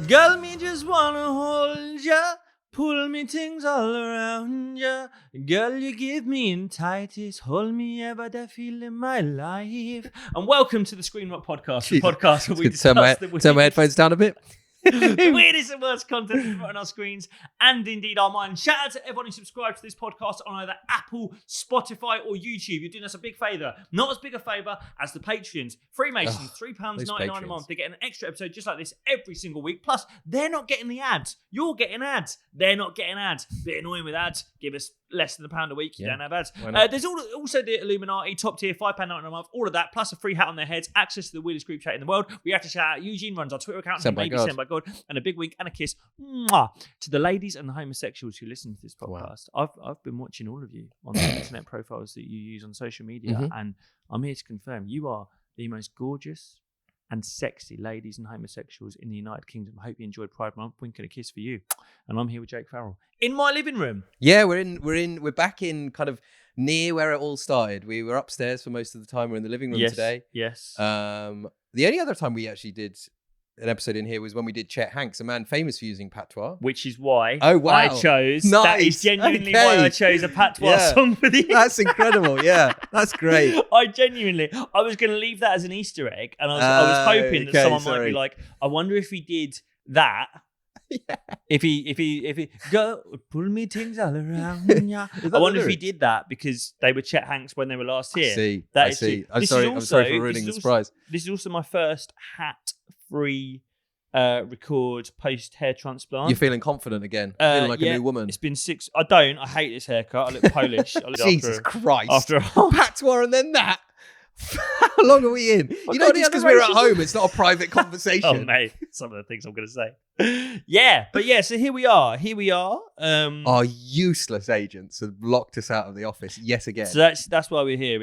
Girl, me just wanna hold ya, pull me things all around ya. Girl, you give me in tightest, hold me ever the feel in my life. And welcome to the Screen Rock Podcast, the podcast where we discuss turn my headphones down a bit. the weirdest and worst content that's put on our screens and indeed our minds. Shout out to everyone who subscribes to this podcast on either Apple, Spotify or YouTube. You're doing us a big favour. Not as big a favour as the Patreons. Freemasons, £3.99 a month. They get an extra episode just like this every single week. Plus, they're not getting the ads. You're getting ads. They're not getting ads. Bit annoying with ads. Give us less than £1 a week. You don't have ads. There's also the Illuminati, top tier, £5.99 a month. All of that, plus a free hat on their heads. Access to the weirdest group chat in the world. We have to shout out Eugene, runs our Twitter account. Sent by God. And a big wink and a kiss to the ladies and the homosexuals who listen to this podcast. Wow. I've been watching all of you on the internet profiles that you use on social media, and I'm here to confirm you are the most gorgeous and sexy ladies and homosexuals in the United Kingdom. I hope you enjoyed Pride Month. Wink and a kiss for you. And I'm here with Jake Farrell in my living room. Yeah, we're back in kind of near where it all started. We were upstairs for most of the time. We're in the living room today. Yes. The only other time we actually did an episode in here was when we did Chet Hanks, a man famous for using patois. Which is why I chose. Nice. That is genuinely why I chose a patois song for you. That's incredible. Yeah, that's great. I was going to leave that as an Easter egg, and I was hoping that someone might be like, I wonder if he did that. Yeah. If he go pull me things all around, yeah. I wonder if he did that because they were Chet Hanks when they were last here. I see. I'm sorry for ruining the surprise. This is also my first hat-free record post hair transplant. You're feeling confident again, feeling like a new woman. It's been 6. I hate this haircut. I look Polish. Jesus Christ! After a patois and then that. How long are we in? You know, just because we're at home, it's not a private conversation. Oh, mate, some of the things I'm going to say. Yeah, but so here we are. Our useless agents have locked us out of the office yet again. So that's why we're here.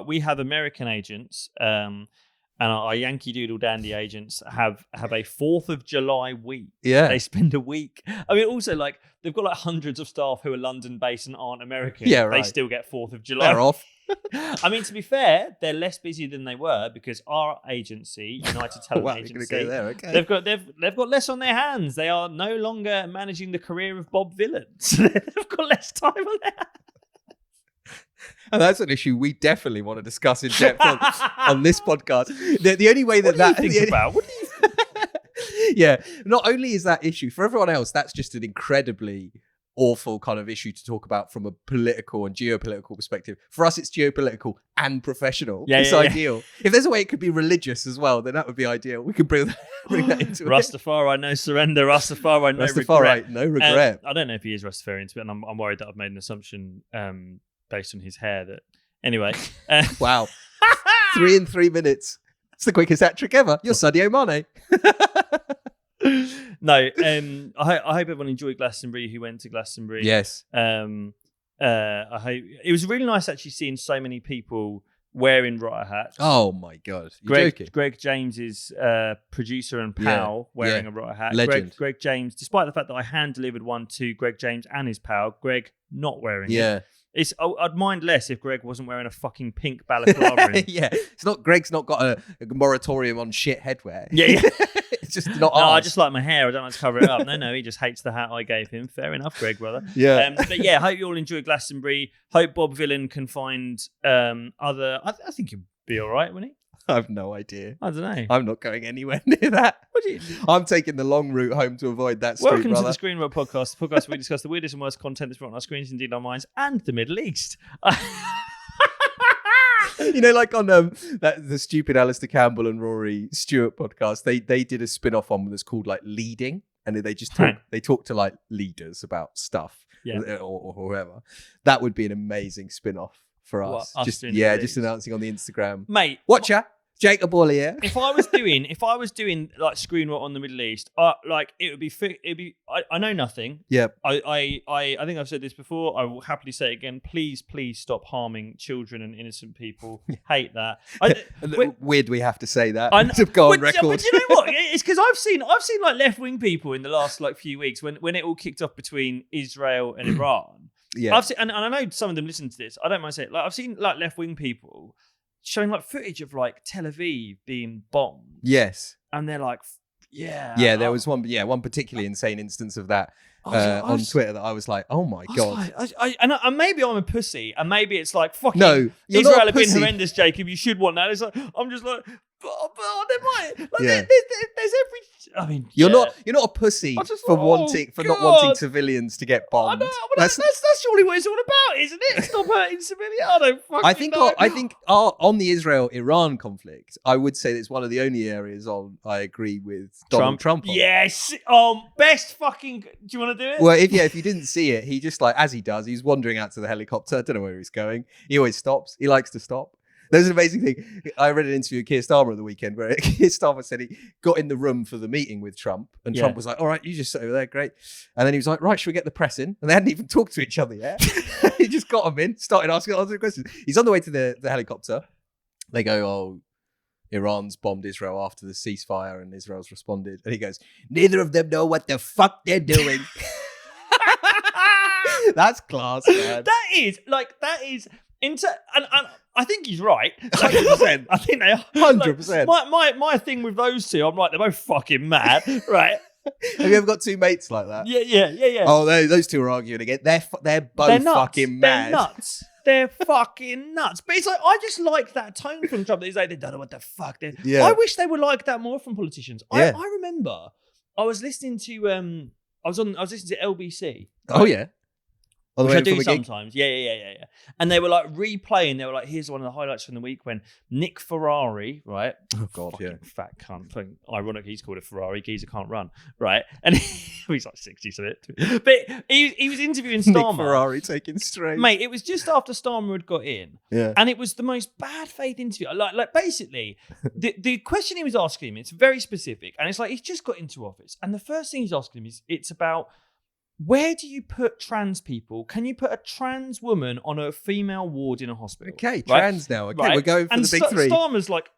We have American agents, and our Yankee Doodle Dandy agents have a 4th of July week. Yeah, they spend a week. I mean, also they've got hundreds of staff who are London based and aren't American. Yeah, right. They still get 4th of July. They're off. I mean, to be fair, they're less busy than they were because our agency, United Talent Agency, go there, okay. they've got less on their hands. They are no longer managing the career of Bob Villain. So they've got less time on their hands. And that's an issue we definitely want to discuss in depth on this podcast. The only way What do you think about? What do you Yeah, not only is that issue, for everyone else, that's just an incredibly awful kind of issue to talk about from a political and geopolitical perspective. For us, it's geopolitical and professional. It's ideal. If there's a way it could be religious as well, then that would be ideal. We could bring that into Rastafari, no surrender. Rastafari, no regret. No regret. I don't know if he is Rastafarian, and I'm worried that I've made an assumption based on his hair. That anyway. Wow, 3 in 3 minutes. It's the quickest hat trick ever. You're Sadio Mane. No, I hope everyone enjoyed Glastonbury who went to Glastonbury. Yes. I hope it was really nice actually seeing so many people wearing riot hats. Oh my God. You're joking. Greg James is producer and pal wearing a riot hat. Legend. Greg James, despite the fact that I hand delivered one to Greg James and his pal, Greg not wearing it. I'd mind less if Greg wasn't wearing a fucking pink balaclava. Yeah, Greg's not got a moratorium on shit headwear. Yeah. It's just not. No, I just like my hair. I don't like to cover it up. No, he just hates the hat I gave him. Fair enough, Greg, brother. Yeah. But yeah, hope you all enjoy Glastonbury. Hope Bob Villain can find other. I think he'll be all right, won't he? I have no idea. I don't know. I'm not going anywhere near that. What do you? I'm taking the long route home to avoid that street, Welcome brother. to the Screen Rock Podcast, the podcast where we discuss the weirdest and worst content that's brought on our screens, indeed our minds, and the Middle East. You know, like on the stupid Alistair Campbell and Rory Stewart podcast, they did a spin-off on that's called like Leading, and they just talk to like leaders about stuff, or whoever. That would be an amazing spin-off for us. Just announcing on the Instagram, mate. Watch ya. Jacob Wally, yeah. If I was doing like Screen Rock on the Middle East, it'd be. I know nothing. Yeah. I think I've said this before. I will happily say it again. Please stop harming children and innocent people. Hate that. Weird we have to say that. To go on record. But you know what? It's because I've seen like left wing people in the last like few weeks when it all kicked off between Israel and Iran. Yeah. I've seen, and I know some of them listen to this. I don't mind saying it. Like I've seen like left wing people showing like footage of like Tel Aviv being bombed. Yes. And they're like, Yeah, there was one particularly insane instance of that on Twitter that I was like, oh my God. And maybe I'm a pussy, and maybe it's like, fucking No, you're Israel not a have been pussy. horrendous, Jacob. You should want that. It's like, I'm just like, but there might, like, Yeah. there's every, I mean, You're not a pussy I just for thought, not wanting civilians to get bombed. I know, but that's surely what it's all about, isn't it? Stop hurting civilians. I don't fucking know. I think on the Israel-Iran conflict, I would say it's one of the only areas I agree with Donald Trump on. Yes. Best fucking. Do you want to do it? Well, if you didn't see it, he just, like, as he does, he's wandering out to the helicopter. I don't know where he's going. He always stops. He likes to stop. There's an amazing thing. I read an interview with Keir Starmer at the weekend where Keir Starmer said he got in the room for the meeting with Trump, and Trump was like, all right, you just sit over there, great. And then he was like, right, should we get the press in? And they hadn't even talked to each other yet. He just got them in, started asking questions. He's on the way to the helicopter. They go, oh, Iran's bombed Israel after the ceasefire, and Israel's responded. And he goes, neither of them know what the fuck they're doing. That's class, man. That is and I think he's right. 100%. I think they are 100%. Like, my thing with those two, I'm like, they're both fucking mad, right? Have you ever got two mates like that? Yeah. Oh, those two are arguing again. They're both fucking mad. They're nuts. They're fucking nuts. But it's like, I just like that tone from Trump. He's like, they don't know what the fuck. I wish they would like that more from politicians. Yeah. I remember I was listening to I was listening to LBC. Right? Oh yeah. Which I do sometimes. Yeah. And they were like replaying. They were like, here's one of the highlights from the week when Nick Ferrari, right? Oh God, fucking fat cunt. Ironic, he's called a Ferrari. Geezer can't run, right? And he's like 60, so it. But he was interviewing Starmer. Nick Ferrari taking straight. Mate, it was just after Starmer had got in. Yeah. And it was the most bad faith interview. Like basically, the question he was asking him, it's very specific. And it's like, he's just got into office. And the first thing he's asking him is, it's about, where do you put trans people? Can you put a trans woman on a female ward in a hospital? Okay, right? trans now. Okay, right. We're going for the big three. Starmer's like,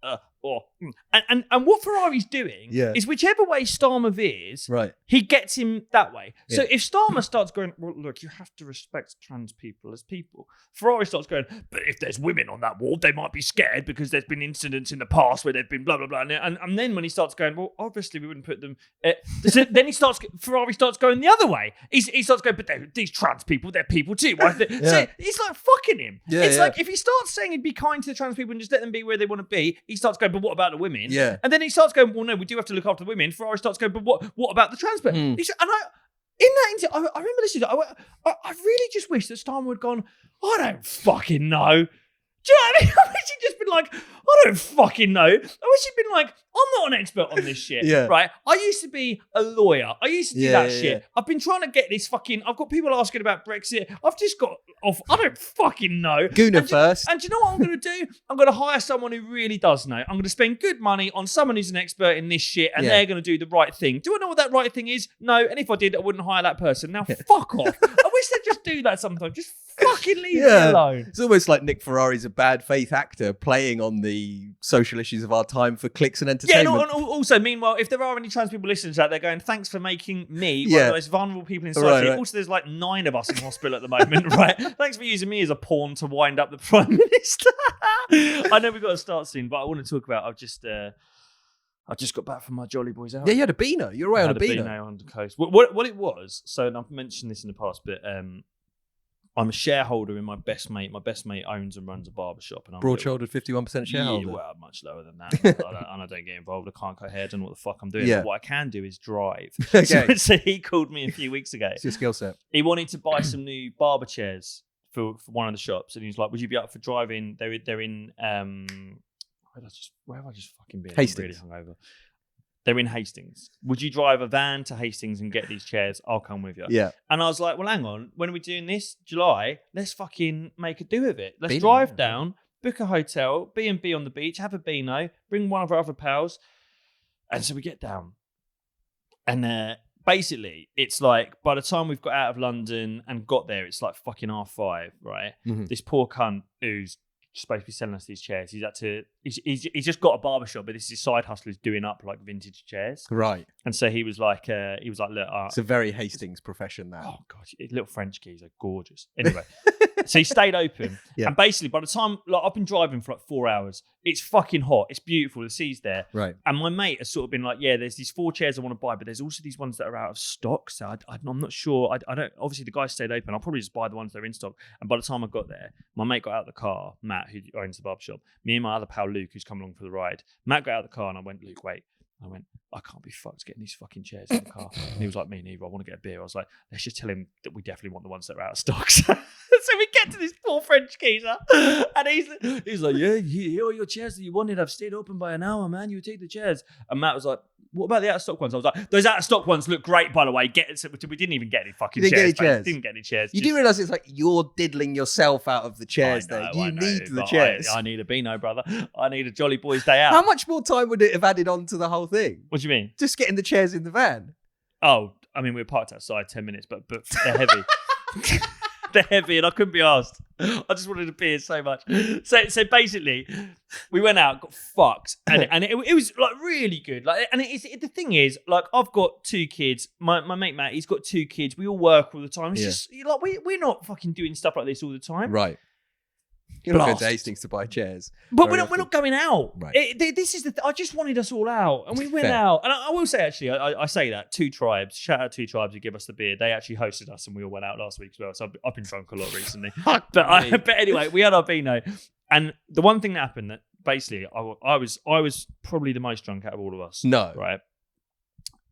and what Ferrari's doing is whichever way Starmer veers, right, he gets him that way. Yeah. So if Starmer starts going, well, look, you have to respect trans people as people. Ferrari starts going, but if there's women on that ward, they might be scared because there's been incidents in the past where they've been blah blah blah. And then when he starts going, well, obviously we wouldn't put them. So then Ferrari starts going the other way. He starts going, but these trans people, they're people too. So it's like fucking him. It's like if he starts saying he'd be kind to the trans people and just let them be where they want to be, he starts going, but what about the women? Yeah. And then he starts going, well, no, we do have to look after the women. Ferrari starts going, but what about the trans people? And I remember listening to it, I really just wish that Starmer had gone, I don't fucking know. Do you know what I mean? I wish he'd just been like, I don't fucking know. I wish he'd been like, I'm not an expert on this shit. Right? I used to be a lawyer. I used to do that shit. Yeah. I've been trying to get this I've got people asking about Brexit. I've just got off. I don't fucking know. Guna first. And do you know what I'm going to do? I'm going to hire someone who really does know. I'm going to spend good money on someone who's an expert in this shit, and they're going to do the right thing. Do I know what that right thing is? No. And if I did, I wouldn't hire that person. Now, fuck off. I wish they'd just do that sometimes. Just fucking leave me alone. It's almost like Nick Ferrari's a bad faith actor playing on the social issues of our time for clicks and entertainment. Yeah, and also, meanwhile, if there are any trans people listening to that, they're going, thanks for making me one of the most vulnerable people in society. Right. Also, there's like 9 of us in hospital at the moment, right? Thanks for using me as a pawn to wind up the Prime Minister. I know we've got to start soon, but I want to talk about, I just got back from my Jolly Boys out. Yeah, you had a Beano. You're away on a Beano. On the coast. What it was, so and I've mentioned this in the past, but I'm a shareholder in my best mate. My best mate owns and runs a barbershop. Broad-shouldered 51% shareholder? Yeah, well, much lower than that. I don't get involved. I can't cut hair. I don't know what the fuck I'm doing. Yeah. But what I can do is drive. Okay. So he called me a few weeks ago. It's your skill set. He wanted to buy some new barber chairs for one of the shops. And he was like, would you be up for driving? They're in, where have I just fucking been? Hastings. I'm really hungover. They're in Hastings. Would you drive a van to Hastings and get these chairs? I'll come with you. Yeah. And I was like, well, hang on. When are we doing this? July? Let's fucking make a do of it. Let's Beano, drive down, book a hotel, B&B on the beach, have a Beano, bring one of our other pals. And so we get down. And basically, it's like, by the time we've got out of London and got there, it's like fucking 5:30, right? Mm-hmm. This poor cunt who's supposed to be selling us these chairs. He's just got a barbershop, but this is his side hustle is doing up like vintage chairs. Right. And so he was like, look, it's a very Hastings profession now. Oh god, little French keys are gorgeous. Anyway, So he stayed open. Yeah. And basically, by the time, like, I've been driving for like 4 hours, it's fucking hot. It's beautiful. The sea's there. Right. And my mate has sort of been like, yeah, there's these 4 chairs I want to buy, but there's also these ones that are out of stock. So I'm not sure. I don't, obviously the guy stayed open. I'll probably just buy the ones that are in stock. And by the time I got there, my mate got out of the car, Matt, who owns the barbershop, me and my other pal, Luke, who's come along for the ride. Matt got out of the car and I went, Luke, wait. I went, I can't be fucked getting these fucking chairs in the car. And he was like, me neither. I want to get a beer. I was like, let's just tell him that we definitely want the ones that are out of stock. So we get to this poor French geezer, and he's like, yeah, here are your chairs that you wanted. I've stayed open by an hour, man. You take the chairs. And Matt was like, what about the out of stock ones? I was like, those out of stock ones look great, by the way. We didn't even get any fucking chairs. Didn't get any chairs. You do realise it's like you're diddling yourself out of the chairs there. You need the chairs. I need a Beano, brother. I need a Jolly Boys day out. How much more time would it have added on to the whole thing? What do you mean? Just getting the chairs in the van. Oh, I mean, we were parked outside 10 minutes, but they're heavy. They're heavy, and I couldn't be asked. I just wanted a beer so much. So basically, we went out, got fucked, and it was like really good. Like, and the thing is, like, I've got 2 kids. My mate Matt, he's got 2 kids. We all work all the time. It's just like we're not fucking doing stuff like this all the time, right? You're not going to Hastings to buy chairs. But we're not going out. Right. This is I just wanted us all out. And we went out. And I will say, actually, I say that. 2 Tribes. Shout out 2 Tribes who give us the beer. They actually hosted us and we all went out last week as well. So I've been drunk a lot recently. but anyway, we had our Beano. And the one thing that happened that basically I was probably the most drunk out of all of us. No. Right?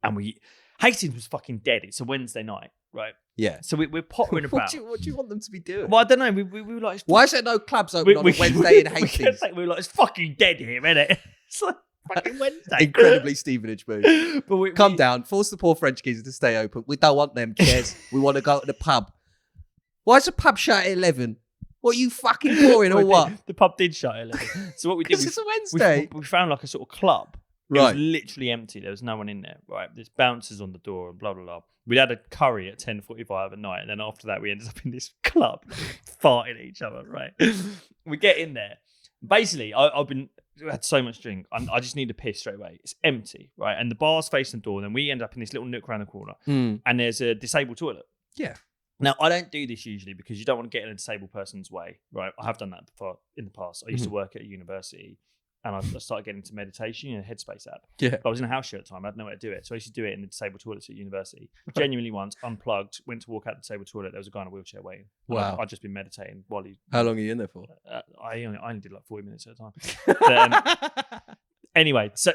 And Hastings was fucking dead. It's a Wednesday night. Right? Yeah. So we're pottering about. What do you want them to be doing? Well, I don't know. We were like, why is there no clubs open on a Wednesday in Hastings? We were like, it's fucking dead here, isn't it? It's like fucking Wednesday. Incredibly Stevenage move. But Calm down. Force the poor French geezer to stay open. We don't want them chairs. We want to go to the pub. Why is the pub shut at 11? What, are you fucking boring or what? The pub did shut at 11. So what we did was it's a Wednesday. We found like a sort of club. It Right. was literally empty. There was no one in there. Right. There's bouncers on the door and blah, blah, blah. We had a curry at 10:45 at night. And then after that, we ended up in this club farting at each other. Right. We get in there. Basically, I had so much drink. I just need to piss straight away. It's empty. Right. And the bar's facing the door. And then we end up in this little nook around the corner. And there's a disabled toilet. Yeah. Now, I don't do this usually because you don't want to get in a disabled person's way. Right. I have done that before in the past. I used to work at a university. And I started getting into meditation in a Headspace app. Yeah. But I was in a house show at the time. I had no way to do it. So I used to do it in the disabled toilets at university. Genuinely once, unplugged, went to walk out the disabled toilet. There was a guy in a wheelchair waiting. Wow. I'd just been meditating while he... How long are you in there for? I only did like 40 minutes at a time. But, anyway, so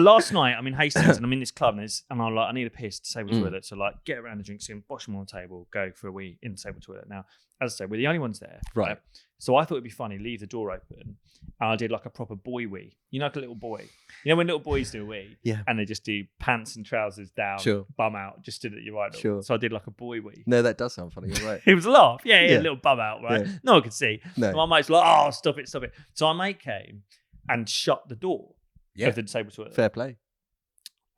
last night I'm in Hastings and I'm in this club and I'm like, I need a piss, disabled toilet. So like, get around the drinks in, wash them on the table, go for a wee in the disabled toilet. Now, as I say, we're the only ones there. Right. So I thought it'd be funny, leave the door open, and I did like a proper boy wee. You know, like a little boy. You know when little boys do a wee? Yeah. And they just do pants and trousers down, bum out, just did it your right. Sure. So I did like a boy wee. No, that does sound funny. You're right. It was a laugh. Yeah, a little bum out, right? Yeah. No one could see. No. So my mate's like, oh, stop it. So my mate came and shut the door of the disabled toilet. Fair play.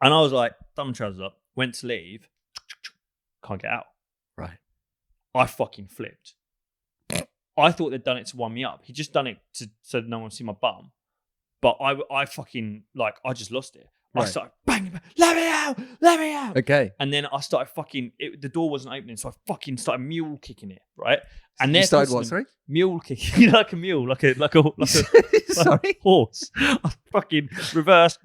And I was like, thumb trousers up, went to leave, can't get out. Right. I fucking flipped. I thought they'd done it to wind me up. He'd just done it so no one would see my bum. But I fucking, like, I just lost it. Right. I started banging, let me out. Okay. And then I started the door wasn't opening, so I fucking started mule kicking it, right? And you started what, sorry? Mule kicking, you know, like a mule, like a sorry? horse. I fucking reversed.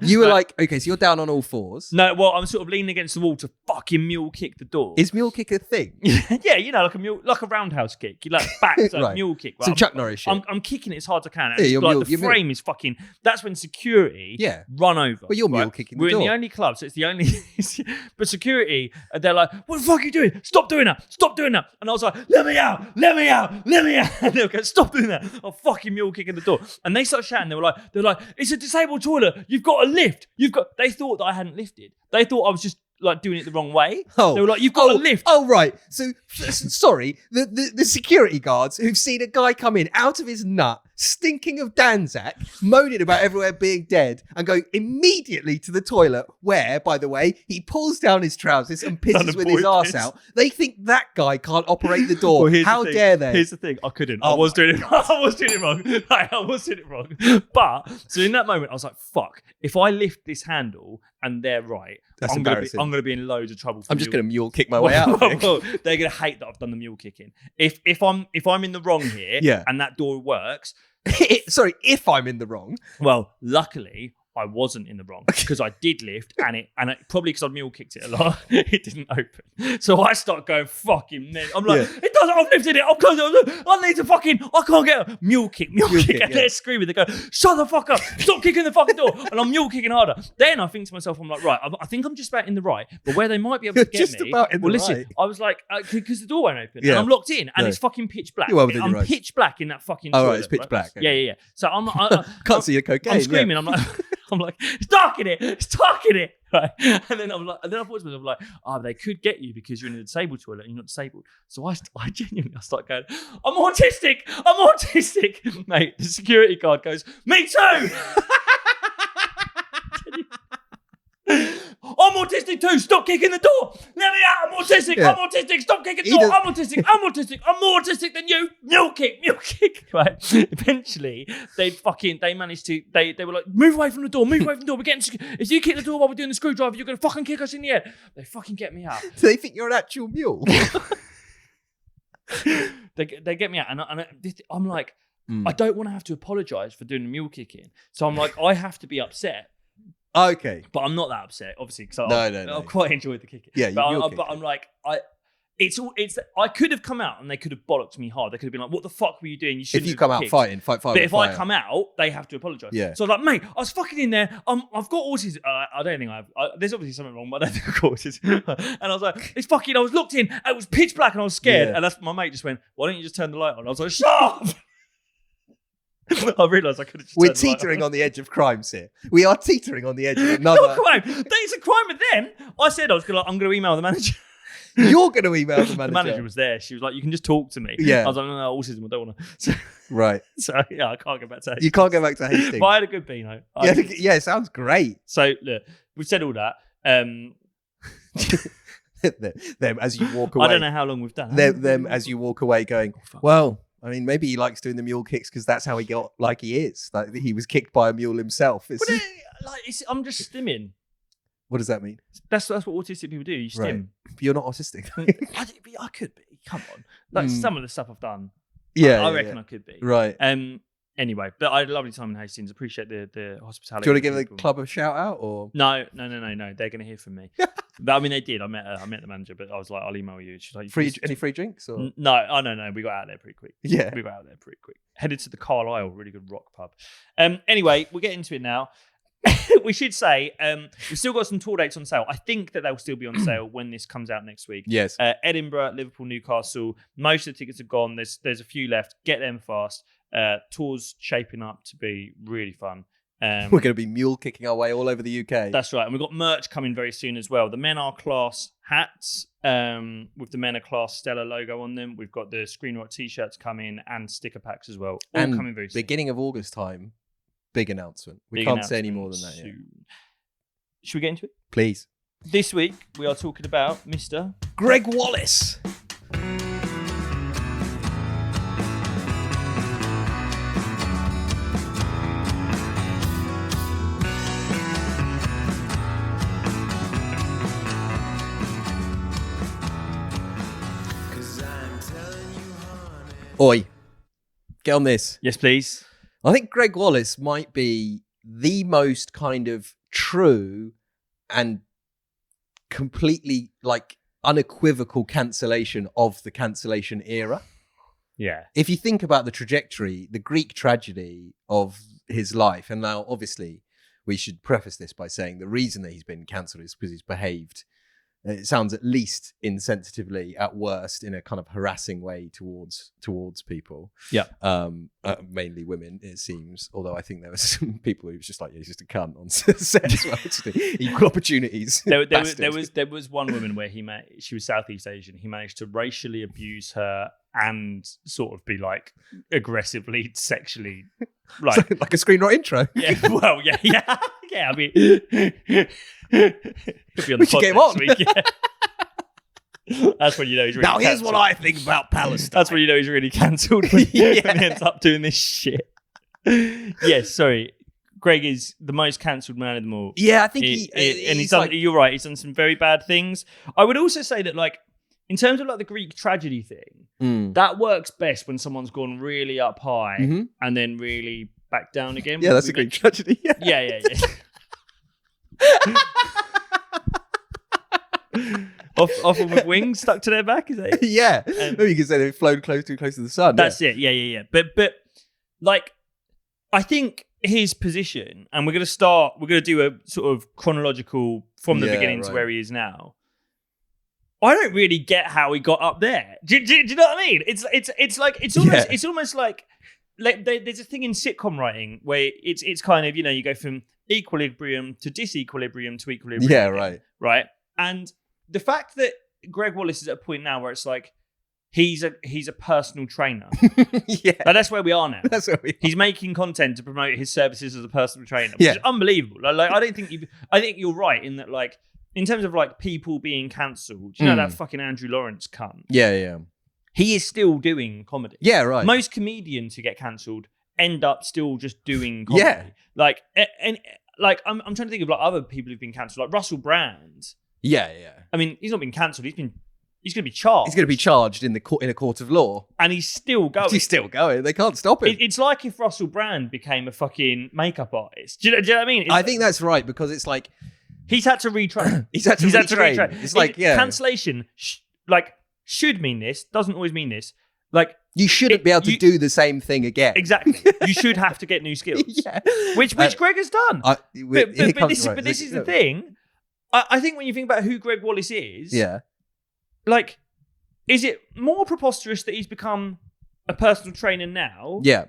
You were like, okay, so you're down on all fours. No, well, I'm sort of leaning against the wall to fucking mule kick the door. Is mule kick a thing? Yeah, you know, like a roundhouse kick. You like back, so right. Mule kick. Right? Some Chuck Norris shit. I'm kicking it as hard as I can. And Yeah, the frame is fucking. That's when security run over. Well, you're mule kicking the door. We're in the only club, so it's the only. But security, they're like, "What the fuck are you doing? Stop doing that! Stop doing that!" And I was like, "Let me out! Let me out! Let me out!" And they were going, "Stop doing that!" I'm fucking mule kicking the door. And they started shouting. They were like, "It's a disabled toilet. You've got to lift. You've got." They thought that I hadn't lifted. They thought I was just like doing it the wrong way. Oh. They were like, "You've got to lift." Oh, right. So, sorry, the security guards who've seen a guy come in out of his nut, stinking of Danzak, moaning about everywhere being dead, and going immediately to the toilet where, by the way, he pulls down his trousers and pisses with his arse out. They think that guy can't operate the door. Well, How dare they? Here's the thing. I couldn't. I was doing it wrong. I was doing it wrong. Like, I was doing it wrong. But, so in that moment, I was like, fuck. If I lift this handle and they're right, That's I'm embarrassing. going to be in loads of trouble. I'm just going to mule kick my way out. Well, they're going to hate that I've done the mule kicking. If I'm in the wrong here and that door works. Sorry, if I'm in the wrong. Well, luckily I wasn't in the wrong because I did lift and it probably because I mule kicked it a lot, it didn't open. So I start going fucking men. I'm like, it doesn't. I've lifted it. I need to fucking. I can't get a mule kick. And they're screaming. They go, shut the fuck up! Stop kicking the fucking door. And I'm mule kicking harder. Then I think to myself, I'm like, right. I think I'm just about in the right. But where they might be able to get just me. About in the listen, right. I was like, because the door won't open. And I'm locked in, and it's fucking pitch black. I'm pitch black in that fucking. Oh, toilet, right, it's pitch black. Okay. Yeah. So I can't see your cocaine. I'm screaming. I'm like, it's dark in it. It's dark in it. Right. And then I thought to myself, like, they could get you because you're in a disabled toilet and you're not disabled. So I genuinely start going, I'm autistic, mate. The security guard goes, me too. I'm autistic too. Stop kicking the door. Let me out. I'm autistic. Yeah. I'm autistic. Stop kicking the door. I'm autistic. I'm more autistic than you. Mule kick. Right. Eventually, they managed to. They were like, move away from the door. We're getting. If you kick the door while we're doing the screwdriver, you're gonna fucking kick us in the head. They fucking get me out. Do they think you're an actual mule? They get me out, and I'm like, I don't want to have to apologise for doing the mule kicking. So I'm like, I have to be upset. Okay, but I'm not that upset, obviously, because I quite enjoyed the kicking. Yeah, but I'm like, I could have come out and they could have bollocked me hard. They could have been like, "What the fuck were you doing? You shouldn't." If you come out fighting. But if I come out, they have to apologise. Yeah. So I was like, mate, I was fucking in there. I've got autism. I don't think I have. There's obviously something wrong, but I don't think I've got autism. And I was like, it's fucking. I was locked in. It was pitch black, and I was scared. Yeah. And that's my mate just went, "Why don't you just turn the light on?" I was like, "Shut up." I realised I could have just. We're teetering on the edge of crimes here. We are teetering on the edge of another. Not crime. It's a crime with them. I said I'm going to email the manager. You're going to email the manager. The manager was there. She was like, "You can just talk to me." Yeah. I was like, "No, autism. I don't want to." So, right. So yeah, I can't go back to Hastings. You can't go back to Hastings. But I had a good Beano. Yeah, it sounds great. So look, we've said all that. Them as you walk away. I don't know how long we've done. Them as you walk away going, well, I mean, maybe he likes doing the mule kicks because that's how he got like he is. Like he was kicked by a mule himself. I'm just stimming. What does that mean? That's what autistic people do. You stim. Right. But you're not autistic. I could be. Come on. Like some of the stuff I've done. Yeah. I reckon I could be. Right. Anyway, but I had a lovely time in Hastings. Appreciate the hospitality. Do you want to give the club a shout out or? No. They're going to hear from me. But I mean, they did. I met the manager, but I was like, I'll email you. She's like, any free drinks or? No. Oh no. We got out there pretty quick. Yeah. We got out there pretty quick. Headed to the Carlisle, really good rock pub. Anyway, we'll get into it now. We should say we've still got some tour dates on sale. I think that they'll still be on sale when this comes out next week. Yes. Edinburgh, Liverpool, Newcastle. Most of the tickets are gone. There's a few left. Get them fast. Tours shaping up to be really fun. We're going to be mule kicking our way all over the UK. That's right. And we've got merch coming very soon as well. The Men Are Class hats with the Men Are Class Stella logo on them. We've got the Screenwrite t-shirts coming and sticker packs as well. All coming very soon. Beginning of August time, big announcement. We can't say any more than that yet. Should we get into it? Please. This week, we are talking about Mr. Gregg Wallace. Oi, get on this. Yes, please. I think Gregg Wallace might be the most kind of true and completely like unequivocal cancellation of the cancellation era. Yeah. If you think about the trajectory, the Greek tragedy of his life, and now obviously we should preface this by saying the reason that he's been cancelled is because he's behaved It sounds at least insensitively, at worst, in a kind of harassing way towards people. Yeah. Mainly women, it seems. Although I think there were some people who was just like, he's just a cunt on set as well. Just equal opportunities. There was one woman where she was Southeast Asian. He managed to racially abuse her and sort of be like aggressively sexually like a Screenwrite intro. Yeah. Well, yeah. I mean, he'll be on the pod next week. Yeah. That's when you know he's really Now, here's cancelled. what I think about Palestine. That's when you know he's really cancelled when he ends up doing this shit. Yes, sorry. Gregg is the most cancelled man of them all. Yeah, I think he's done. Like, you're right. He's done some very bad things. I would also say that, like, in terms of like the Greek tragedy thing, that works best when someone's gone really up high and then really back down again. Yeah, that's a Greek tragedy. Yeah. Often with wings stuck to their back, is that it? Yeah. Maybe you could say they've flown too close to the sun. That's it. Yeah. But like, I think his position, and we're going to do a sort of chronological from the beginning to where he is now. I don't really get how he got up there. Do you know what I mean? It's almost like there's a thing in sitcom writing where it's kind of, you go from equilibrium to disequilibrium to equilibrium. Yeah, again, right. And the fact that Gregg Wallace is at a point now where it's like he's a personal trainer. Yeah, but that's where we are now. That's where we are. He's making content to promote his services as a personal trainer, which is unbelievable. Like I think you're right in that, like, in terms of like people being cancelled, that fucking Andrew Lawrence cunt? Yeah. He is still doing comedy. Yeah, right. Most comedians who get cancelled end up still just doing comedy. Yeah. Like, and like I'm trying to think of like other people who've been cancelled, like Russell Brand. Yeah. I mean, he's not been cancelled. He's going to be charged. He's going to be charged in a court of law, and he's still going. He's still going. They can't stop him. It's like if Russell Brand became a fucking makeup artist. Do you know what I mean? I think that's right, because it's like he's had to retrain. He's had to retrain. It's like cancellation. Should mean this. Doesn't always mean this. Like, you shouldn't be able to do the same thing again. Exactly. You should have to get new skills. Yeah. Which Gregg has done. But this is the thing. I think when you think about who Gregg Wallace is, like, is it more preposterous that he's become a personal trainer now? Yeah.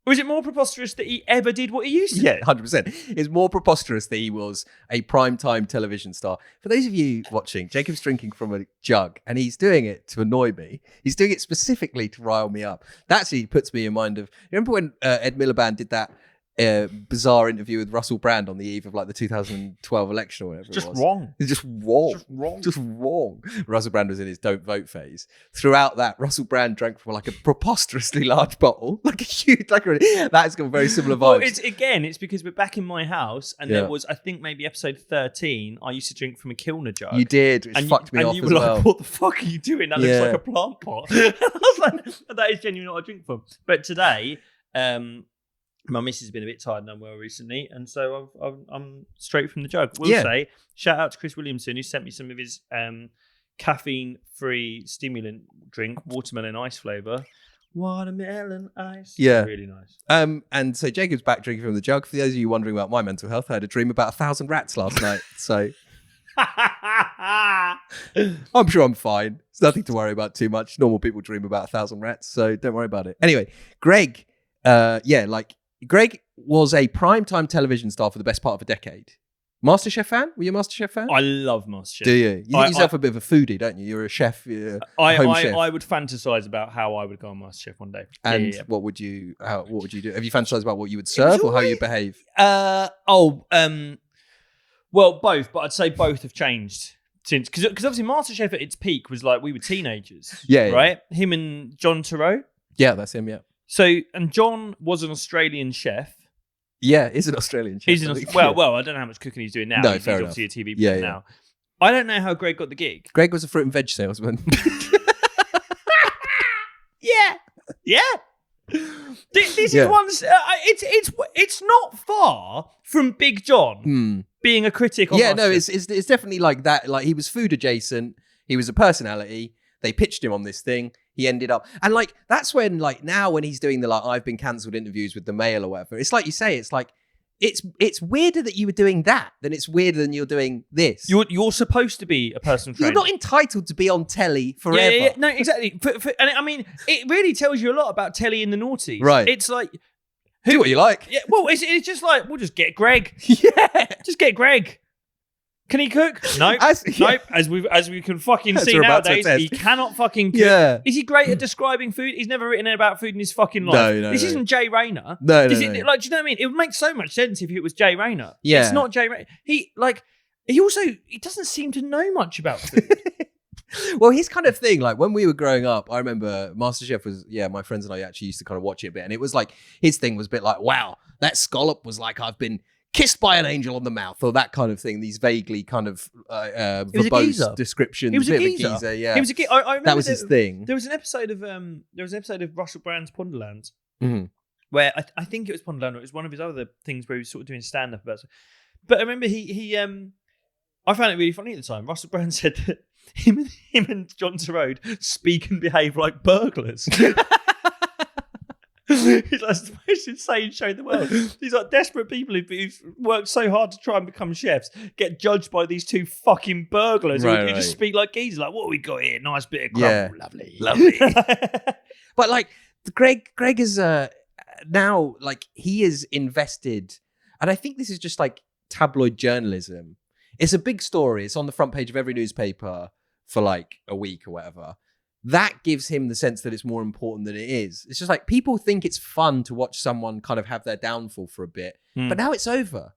Or is it more preposterous that he ever did what he used to? Yeah, 100%. It's more preposterous that he was a primetime television star. For those of you watching, Jacob's drinking from a jug, and he's doing it to annoy me. He's doing it specifically to rile me up. That actually puts me in mind of, remember when Ed Miliband did that bizarre interview with Russell Brand on the eve of like the 2012 election or whatever it was. It's just wrong. Russell Brand was in his don't vote phase. Throughout that, Russell Brand drank from like a preposterously large bottle, like a huge, that's got very similar vibes. Well, it's because we're back in my house, and there was, I think maybe episode 13, I used to drink from a Kilner jug. You did, which fucked me off as well. And you were like, what the fuck are you doing? That looks like a plant pot. I was like, that is genuinely what I drink from. But today, my missus has been a bit tired and unwell recently, and so I'm straight from the jug. We'll say, shout out to Chris Williamson, who sent me some of his caffeine-free stimulant drink, watermelon ice flavour. Watermelon ice. Yeah. Really nice. And so Jacob's back drinking from the jug. For those of you wondering about my mental health, I had a dream about 1,000 rats last night, so I'm sure I'm fine. It's nothing to worry about too much. Normal people dream about 1,000 rats, so don't worry about it. Anyway, Gregg, Gregg was a primetime television star for the best part of a decade. MasterChef fan? Were you a MasterChef fan? I love MasterChef. Do you? You think yourself a bit of a foodie, don't you? You're a chef. You're a home chef. I would fantasize about how I would go on MasterChef one day. And what would you do? Have you fantasized about what you would serve or how you behave? Well, both, but I'd say both have changed since, because obviously MasterChef at its peak was like we were teenagers. Right? Him and John Turreau. Yeah, that's him. Yeah. So, and John was an Australian chef. Yeah, he's an Australian chef. Well, I don't know how much cooking he's doing now. No, he's enough. Obviously a TV presenter now. I don't know how Gregg got the gig. Gregg was a fruit and veg salesman. Yeah. This is one. It's not far from Big John being a critic on MasterChef. It's definitely like that. Like, he was food adjacent. He was a personality. They pitched him on this thing. He ended up, and like, that's when, like, now when he's doing the, like, I've been cancelled interviews with the Mail or whatever, it's like you say, it's like it's weirder that you were doing that than it's weirder than you're doing this. You're supposed to be a personal trainer. You're not entitled to be on telly forever. Yeah. No, exactly. And I mean, it really tells you a lot about telly in the noughties. Right. It's like, do what you like. Yeah. Well, it's just like, we'll just get Gregg. Yeah. Just get Gregg. Can he cook? Nope. Nope. As we can fucking see nowadays, he cannot fucking cook. Yeah. Is he great at describing food? He's never written about food in his fucking life. No. This isn't Jay Rayner. No. Like, do you know what I mean? It would make so much sense if it was Jay Rayner. Yeah. It's not Jay Rayner. He doesn't seem to know much about food. Well, his kind of thing, like when we were growing up, I remember MasterChef was, my friends and I actually used to kind of watch it a bit. And it was like, his thing was a bit like, wow, that scallop was like, I've been kissed by an angel on the mouth, or that kind of thing. These vaguely kind of verbose descriptions. He was a geezer. Yeah. He was a geezer. I remember that was his thing. There was an episode of Russell Brand's Ponderlands, mm-hmm. where I think it was Ponderland, or it was one of his other things where he was sort of doing stand-up about it. But I remember he I found it really funny at the time. Russell Brand said that him and John Turode speak and behave like burglars. He's like, it's the most insane show in the world. These like desperate people who've worked so hard to try and become chefs get judged by these two fucking burglars who just speak like geezers. Like, what have we got here? Nice bit of crumble. Yeah. Lovely. But like Gregg is now like he is invested, and I think this is just like tabloid journalism. It's a big story. It's on the front page of every newspaper for like a week or whatever. That gives him the sense that it's more important than it is. It's just like people think it's fun to watch someone kind of have their downfall for a bit, but now it's over.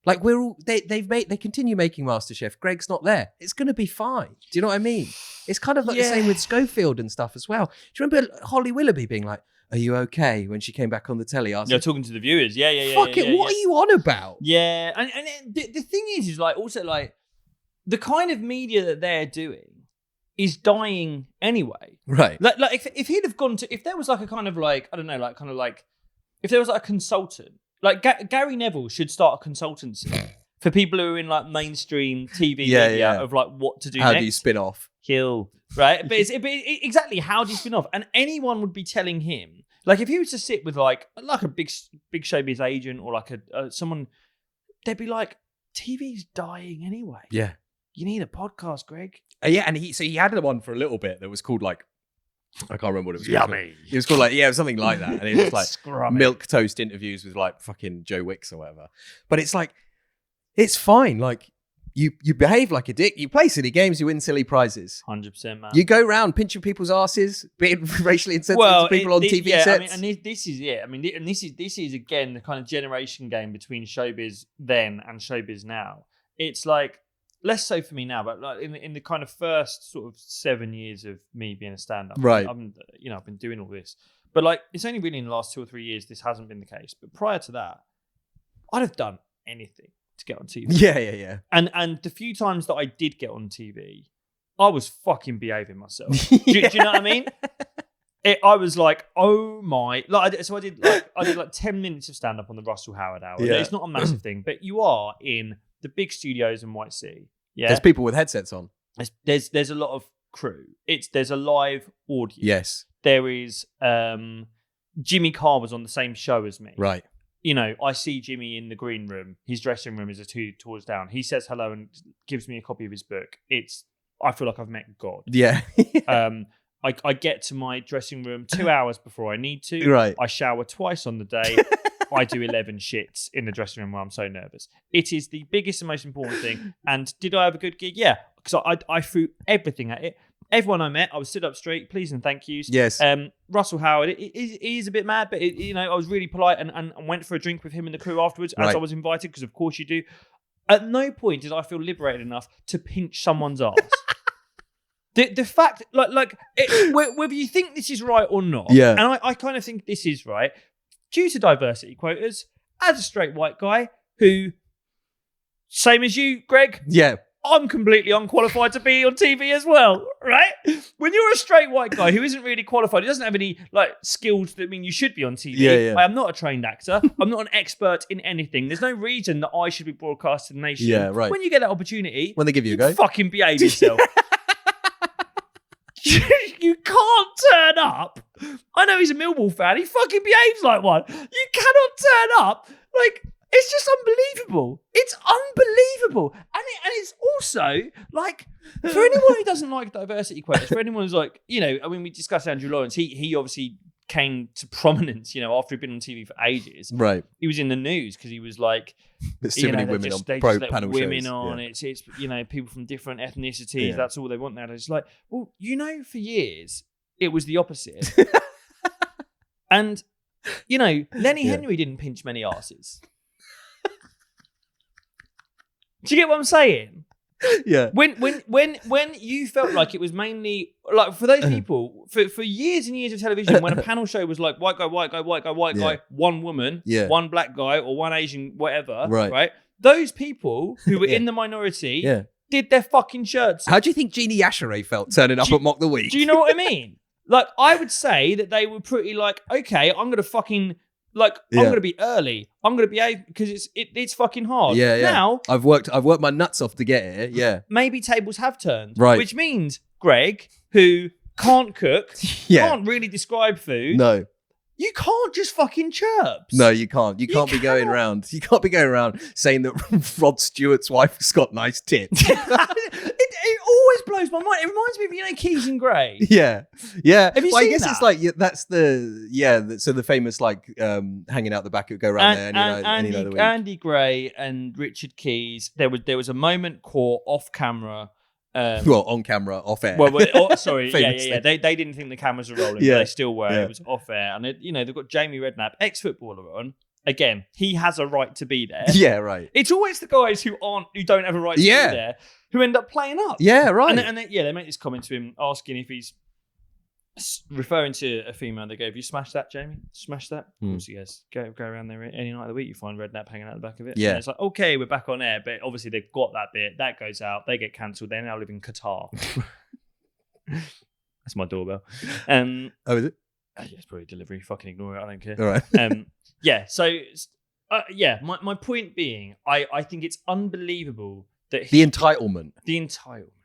Like they continue making MasterChef. Gregg's not there. It's going to be fine. Do you know what I mean? It's kind of like the same with Schofield and stuff as well. Do you remember Holly Willoughby being like, "Are you okay?" when she came back on the telly? You're talking to the viewers. Yeah. Fuck it. What are you on about? Yeah, and the thing is like also like the kind of media that they're doing is dying anyway. Right. Like if he'd have gone to, if there was like a kind of like, I don't know, like kind of like, if there was like a consultant, like Gary Neville should start a consultancy for people who are in like mainstream TV media of like what to do How next. do you spin off? Kill. Right? But exactly, how do you spin off? And anyone would be telling him, like if he was to sit with like a big showbiz agent or like a someone, they'd be like, TV's dying anyway. Yeah. You need a podcast, Gregg. And he had one for a little bit that was called like, I can't remember what it was called. Yummy. It was called like, it was something like that. And it was like Scrummy. milk toast interviews with like fucking Joe Wicks or whatever. But it's like, it's fine. Like you behave like a dick. You play silly games. You win silly prizes. 100%, man. You go around pinching people's asses, being racially insensitive to people on TV sets. I mean, this is again the kind of generation game between showbiz then and showbiz now. It's like, less so for me now, but like in the kind of first sort of 7 years of me being a stand-up, right? I've been doing all this, but like it's only really in the last 2 or 3 years this hasn't been the case. But prior to that, I'd have done anything to get on TV. Yeah. And the few times that I did get on TV, I was fucking behaving myself. Do you know what I mean? I was like, oh my! So I did like 10 minutes of stand-up on the Russell Howard Hour. Yeah. It's not a massive thing, but you are in the big studios in White Sea. Yeah, there's people with headsets on. There's a lot of crew. There's a live audience. Yes. There is Jimmy Carr was on the same show as me. Right. You know, I see Jimmy in the green room. His dressing room is 2 doors down. He says hello and gives me a copy of his book. I feel like I've met God. Yeah. I get to my dressing room 2 hours before I need to. Right. I shower twice on the day. I do 11 shits in the dressing room while I'm so nervous. It is the biggest and most important thing. And did I have a good gig? Yeah. Because I threw everything at it. Everyone I met, I was stood up straight, please and thank yous. Yes. Russell Howard, he is a bit mad, but I was really polite and went for a drink with him and the crew afterwards, as I was invited, because of course you do. At no point did I feel liberated enough to pinch someone's ass. The fact, whether you think this is right or not, and I kind of think this is right, due to diversity quotas, as a straight white guy who, same as you, Gregg, I'm completely unqualified to be on TV as well, right? When you're a straight white guy who isn't really qualified, who doesn't have any like skills that mean you should be on TV, I am not a trained actor. I'm not an expert in anything. There's no reason that I should be broadcast to the nation. Yeah, right. When you get that opportunity, when they give you a go, fucking behave yourself. You can't turn up. I know he's a Millwall fan. He fucking behaves like one. You cannot turn up. Like, It's just unbelievable. It's unbelievable. And it's also like, for anyone who doesn't like diversity quotas, for anyone who's like, I mean, we discussed Andrew Lawrence. He obviously came to prominence, after he'd been on TV for ages. Right. He was in the news because he was like, there's too many women on pro panel shows. Women on. It's people from different ethnicities. That's all they want nowadays. It's like, well, for years it was the opposite. And Lenny Henry didn't pinch many asses. Do you get what I'm saying? Yeah. When you felt like it was mainly like for those people for years and years of television, when a panel show was like white guy, one woman, one black guy, or one Asian, whatever, right? Those people who were in the minority did their fucking shirts. How do you think Jeannie Yashere felt turning up at Mock the Week? Do you know what I mean? Like, I would say that they were pretty like, okay, I'm gonna fucking. Like, I'm going to be early. I'm going to behave because it's fucking hard. Yeah. Now, I've worked my nuts off to get here. Yeah. Maybe tables have turned. Right. Which means Greg, who can't cook, can't really describe food. No. You can't just fucking chirp. No, you can't. You can't be going around. You can't be going around saying that Rod Stewart's wife has got nice tits. It always blows my mind. It reminds me of Keys and Gray. Yeah. Have you seen I guess that? it's like that's so the famous like hanging out the back go around there any night of the week. Andy Gray and Richard Keys. There was a moment caught off camera. Well, on camera, off air. Sorry, yeah. They didn't think the cameras were rolling, but they still were. It was off air, and they've got Jamie Redknapp, ex-footballer, on. Again, he has a right to be there. Yeah, right. It's always the guys who don't have a right to be there who end up playing up. Yeah, right. And they make this comment to him asking if he's referring to a female. They go, "Have you smashed that, Jamie? Smashed that?" Of course he goes, "Go around there any night of the week. You find Redknapp hanging out the back of it." Yeah. And it's like, okay, we're back on air, but obviously they've got that bit that goes out. They get cancelled. They now live in Qatar. That's my doorbell. Oh, is it? Yeah, it's probably delivery. Fucking ignore it. I don't care. All right. Yeah. So, my point being, I think it's unbelievable that the entitlement.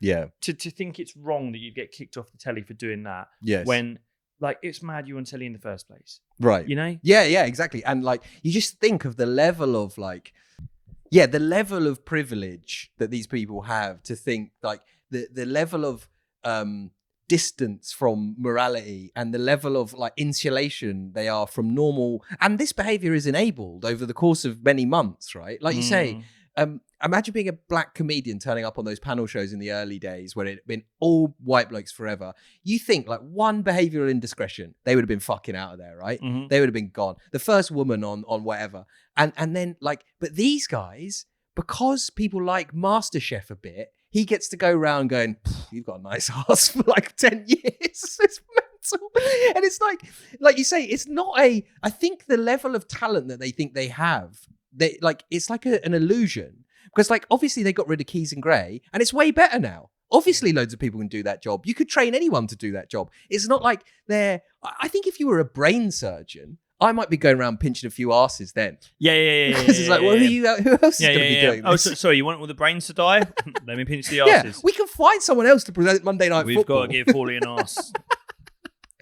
Yeah. To think it's wrong that you'd get kicked off the telly for doing that. Yes. When like it's mad you on telly in the first place. Right. Yeah, exactly. And like you just think of the level of the level of privilege that these people have to think like the level of distance from morality and the level of like insulation they are from normal, and this behavior is enabled over the course of many months, right? Like you say, imagine being a black comedian turning up on those panel shows in the early days where it had been all white blokes forever. You think like one behavioral indiscretion, they would have been fucking out of there, right? Mm-hmm. They would have been gone. The first woman on whatever. And then like, but these guys, because people like MasterChef a bit, he gets to go around going, "You've got a nice ass" for like 10 years. It's mental. And it's like you say, it's not I think the level of talent that they think they have, it's like an illusion. Because like, obviously they got rid of Keys and Gray and it's way better now. Obviously loads of people can do that job. You could train anyone to do that job. It's not like I think if you were a brain surgeon, I might be going around pinching a few asses then. Yeah. Because it's like, well, who else is going to be doing this? Oh, sorry, you want all the brains to die? Let me pinch the asses. Yeah, we can find someone else to present Monday Night Football. We've got to give Hawley an ass.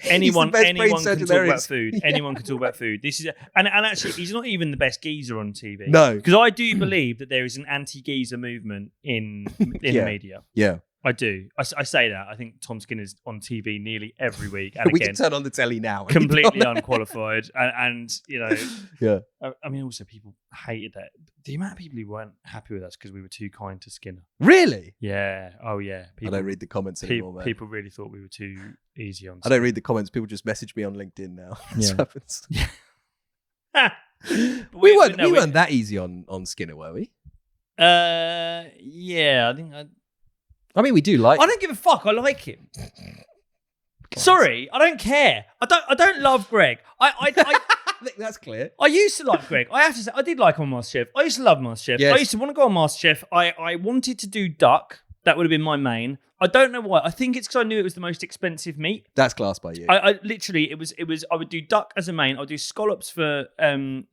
Anyone can talk about food. Anyone can talk about food. This is and actually, he's not even the best geezer on TV. No, because I do believe that there is an anti-geezer movement in the media. Yeah. I do. I say that. I think Tom Skinner's on TV nearly every week. And we again, can turn on the telly now. Completely unqualified. And yeah. I mean, also people hated that. The amount of people who weren't happy with us because we were too kind to Skinner. Really? Yeah. Oh, yeah. I don't read the comments anymore, man. People really thought we were too easy on I Skinner. don't read the comments. People just message me on LinkedIn now. This happens. we weren't that easy on Skinner, were we? Yeah. I mean, we do like. I don't give a fuck. I like him. Sorry, I don't care. I don't love Greg. I think that's clear. I used to like Greg. I have to say, I did like him on MasterChef. I used to love MasterChef. Yes. I used to want to go on MasterChef. I wanted to do duck. That would have been my main. I don't know why. I think it's because I knew it was the most expensive meat. That's class by you. I literally, it was. I would do duck as a main. I'd do scallops for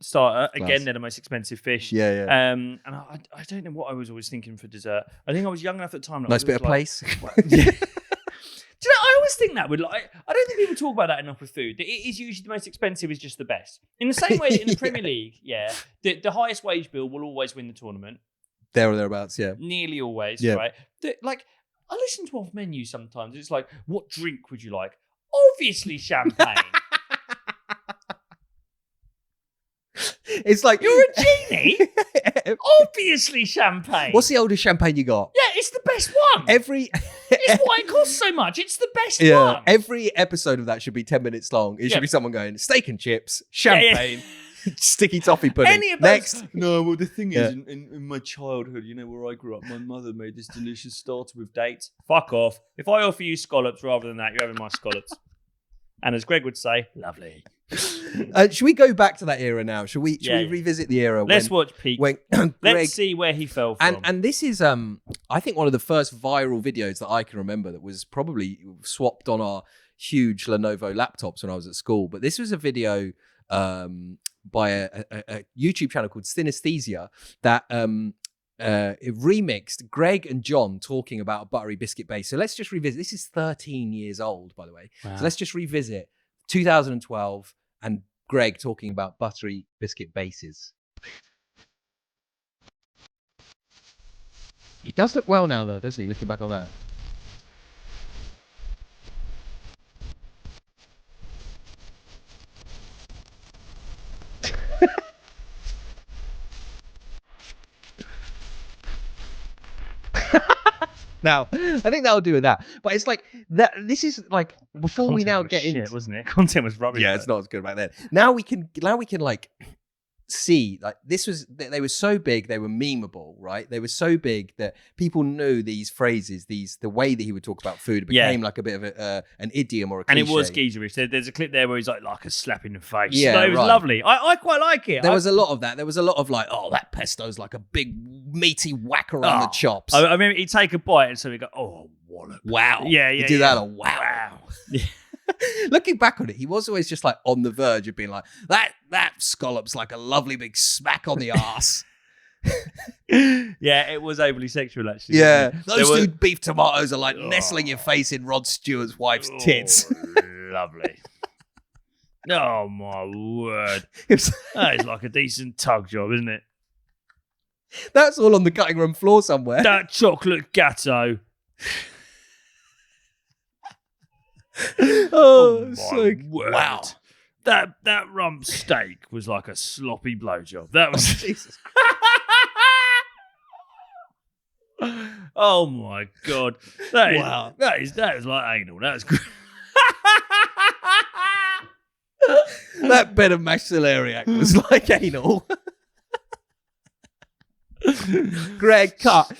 starter. Class. Again, they're the most expensive fish. Yeah. And I don't know what I was always thinking for dessert. I think I was young enough at the time. Nice bit of place. Do you know, I always think that with like, I don't think people talk about that enough with food. That it is usually the most expensive is just the best. In the same way that in the Premier League, the highest wage bill will always win the tournament. There or thereabouts, yeah. Nearly always, right? Like, I listen to off menus sometimes. It's like, what drink would you like? Obviously champagne. It's like, you're a genie. Obviously champagne. What's the oldest champagne you got? Yeah, it's the best one. It's why it costs so much. It's the best one. Every episode of that should be 10 minutes long. It should be someone going, steak and chips, champagne, sticky toffee pudding. Next. No, well, the thing is, in my childhood, where I grew up, my mother made this delicious starter with dates. Fuck off. If I offer you scallops rather than that, you're having my scallops. And as Greg would say, lovely. Should we go back to that era now? Should we revisit the era? Let's watch Pete. Greg, let's see where he fell from. And this is, I think, one of the first viral videos that I can remember that was probably swapped on our huge Lenovo laptops when I was at school. But this was a video by a YouTube channel called Synesthesia that it remixed Greg and John talking about a buttery biscuit base. So let's just revisit. This is 13 years old, by the way. Wow. So let's just revisit 2012 and Greg talking about buttery biscuit bases. He does look well now, though, doesn't he? Looking back on that. Now, I think that'll do with that. But it's like that. This is like before Content we now was get shit, into, wasn't it? Content was rubbish. Yeah, it's not as good back then. Now we can like see like this was. They were so big, they were memeable, right? They were so big that people knew these phrases. The way that he would talk about food became like a bit of an idiom or a cliche. And it was geezerish. There's a clip there where he's like a slap in the face. Yeah, it was lovely. I quite like it. There was a lot of that. There was a lot of like, oh, that pesto's like a big meaty whack around the chops. I remember he'd take a bite and so he'd go, oh, wallop. Wow. Yeah. He'd do that, a wow. Yeah. Looking back on it, he was always just like on the verge of being like, that scallop's like a lovely big smack on the arse. Yeah, it was overly sexual, actually. Yeah, those two beef tomatoes are like nestling your face in Rod Stewart's wife's tits. Lovely. Oh, my word. That is like a decent tug job, isn't it? That's all on the cutting room floor somewhere. That chocolate gatto. Oh so word. Wow. That rump steak was like a sloppy blowjob. That was Jesus. Oh my god. That is like anal. That is great. That bit of mashed celeriac was like anal. Greg, cut,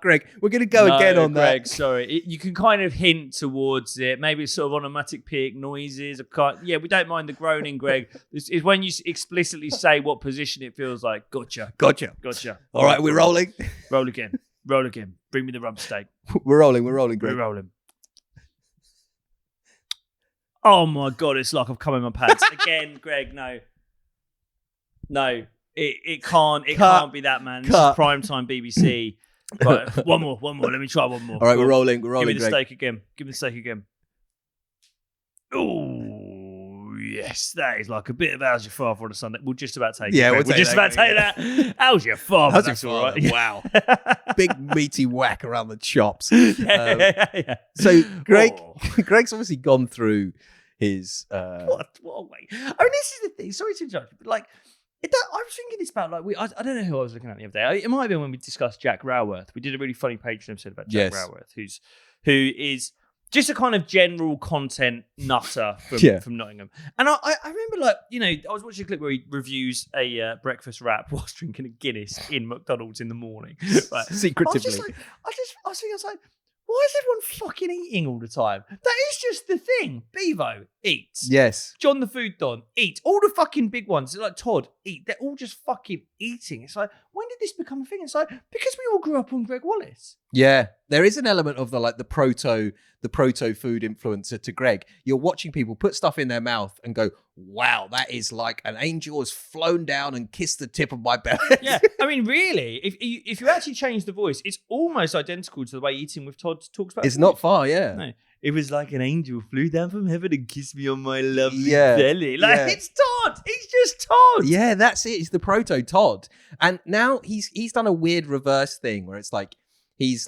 Greg. We're going to go again on Greg, that. Sorry. You can kind of hint towards it. Maybe it's sort of onomatopoeic noises. We don't mind the groaning, Greg. It's when you explicitly say what position it feels like. Gotcha. All right, we're rolling. Roll again. Bring me the rump steak. We're rolling, Greg. We're rolling. Oh my God, it's like I've come in my pants. Again, Greg, no. It can't be that, man. This is primetime BBC. Right, one more. Let me try one more. All right, we're rolling. Give me the Greg. steak again. Oh, yes. That is like a bit of how's your father on a Sunday. We're just about to take it. Yeah, we're just about to take that. How's your father? How's That's your all father? right. Wow. Big meaty whack around the chops. Yeah. So Greg's obviously gone through his... What a way. I mean, this is the thing. Sorry to interrupt, but like, I was thinking this about I don't know who I was looking at the other day. It might have been when we discussed Jack Raworth. We did a really funny Patreon episode about Jack Raworth, who is just a kind of general content nutter from Nottingham. And I remember, like, I was watching a clip where he reviews a breakfast wrap whilst drinking a Guinness in McDonald's in the morning. Right. Secretively. I was like, why is everyone fucking eating all the time? That is just the thing. Bevo eats. Yes. John the Food Don eats. All the fucking big ones, like Todd, eat. They're all just fucking eating. It's like, when did this become a thing? It's like, because we all grew up on Gregg Wallace. Yeah. There is an element of the proto food influencer to Greg. You're watching people put stuff in their mouth and go, wow, that is like an angel has flown down and kissed the tip of my belly. Yeah, I mean, really, if you actually change the voice, it's almost identical to the way Eating with Todd talks about It's food. not far, yeah. No, it was like an angel flew down from heaven and kissed me on my lovely belly. Like it's Todd. He's just Todd. Yeah, that's it. He's the proto Todd. And now he's done a weird reverse thing where it's like he's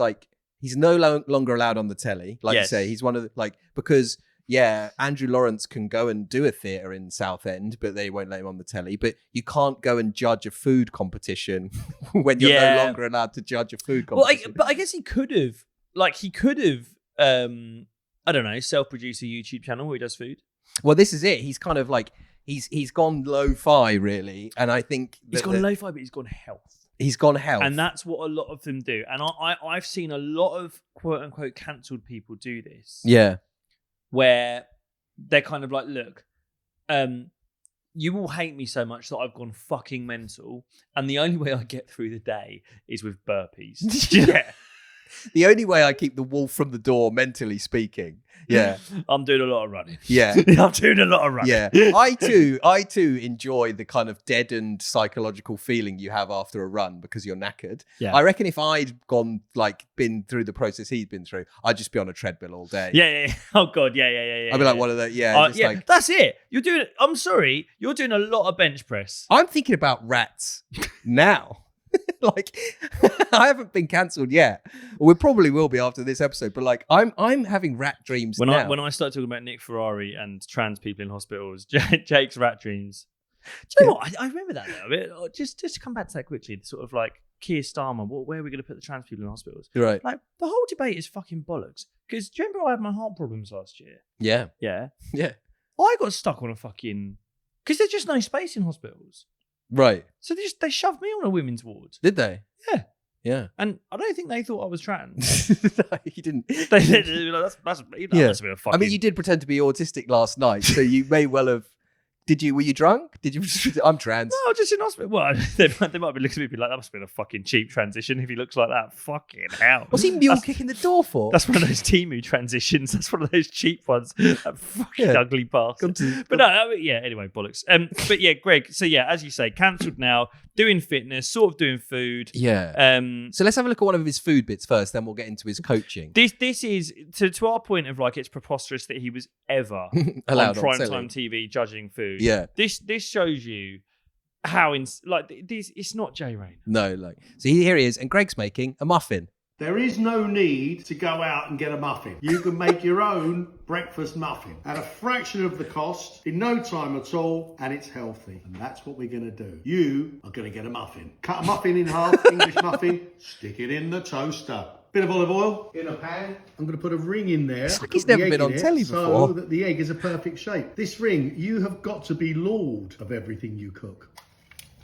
no longer allowed on the telly. Like you say, he's one of the, because Andrew Lawrence can go and do a theatre in Southend, but they won't let him on the telly. But you can't go and judge a food competition when you're no longer allowed to judge a food competition. But I guess he could have, I don't know, self-produce a YouTube channel where he does food. Well, this is it. He's kind of like, he's gone lo-fi, really. And I think... He's gone lo-fi, but he's gone health. He's gone health. And that's what a lot of them do. And I've seen a lot of quote-unquote cancelled people do this. Yeah. Where they're kind of like, look, you will hate me so much that I've gone fucking mental. And the only way I get through the day is with burpees. Yeah. The only way I keep the wolf from the door, mentally speaking. Yeah. I'm doing a lot of running. Yeah. I'm doing a lot of running. Yeah. I too enjoy the kind of deadened psychological feeling you have after a run because you're knackered. Yeah. I reckon if I'd been through the process he's been through, I'd just be on a treadmill all day. Yeah. Oh God. Yeah. I'd be like one of the, like, that's it. I'm sorry. You're doing a lot of bench press. I'm thinking about rats now. Like, I haven't been cancelled yet. We probably will be after this episode, but like, I'm having rat dreams now. When I start talking about Nick Ferrari and trans people in hospitals, Jake's rat dreams. Do you know what? I remember that now. A bit. Just to come back to that quickly, sort of like Keir Starmer, where are we going to put the trans people in hospitals? Right. Like, the whole debate is fucking bollocks. Because do you remember I had my heart problems last year? Yeah. Yeah. Yeah. I got stuck on a fucking... Because there's just no space in hospitals. Right. So they shoved me on a women's ward. Did they? Yeah. Yeah. And I don't think they thought I was trans. You didn't. That's a bit of fucking... I mean, you did pretend to be autistic last night, so you may well have... Were you drunk? I'm trans. No, just in hospital. Well, they might be looking at me like, that must have been a fucking cheap transition if he looks like that. Fucking hell. What's he mule kicking the door for? That's one of those Temu transitions. That's one of those cheap ones. That fucking ugly bastard. Anyway, bollocks. But yeah, Greg, so yeah, as you say, cancelled now, doing fitness, sort of doing food. Yeah. So let's have a look at one of his food bits first, then we'll get into his coaching. This is, to our point of like, it's preposterous that he was ever allowed on primetime TV judging food. Yeah. This shows you how it's not Jay Rayner. No, so here he is, and Greg's making a muffin. There is no need to go out and get a muffin. You can make your own breakfast muffin at a fraction of the cost, in no time at all, and it's healthy. And that's what we're going to do. You are going to get a muffin. Cut a muffin in half, English muffin, stick it in the toaster. Bit of olive oil in a pan. I'm going to put a ring in there. It's like he's never been on telly before. So that the egg is a perfect shape. This ring, you have got to be lord of everything you cook.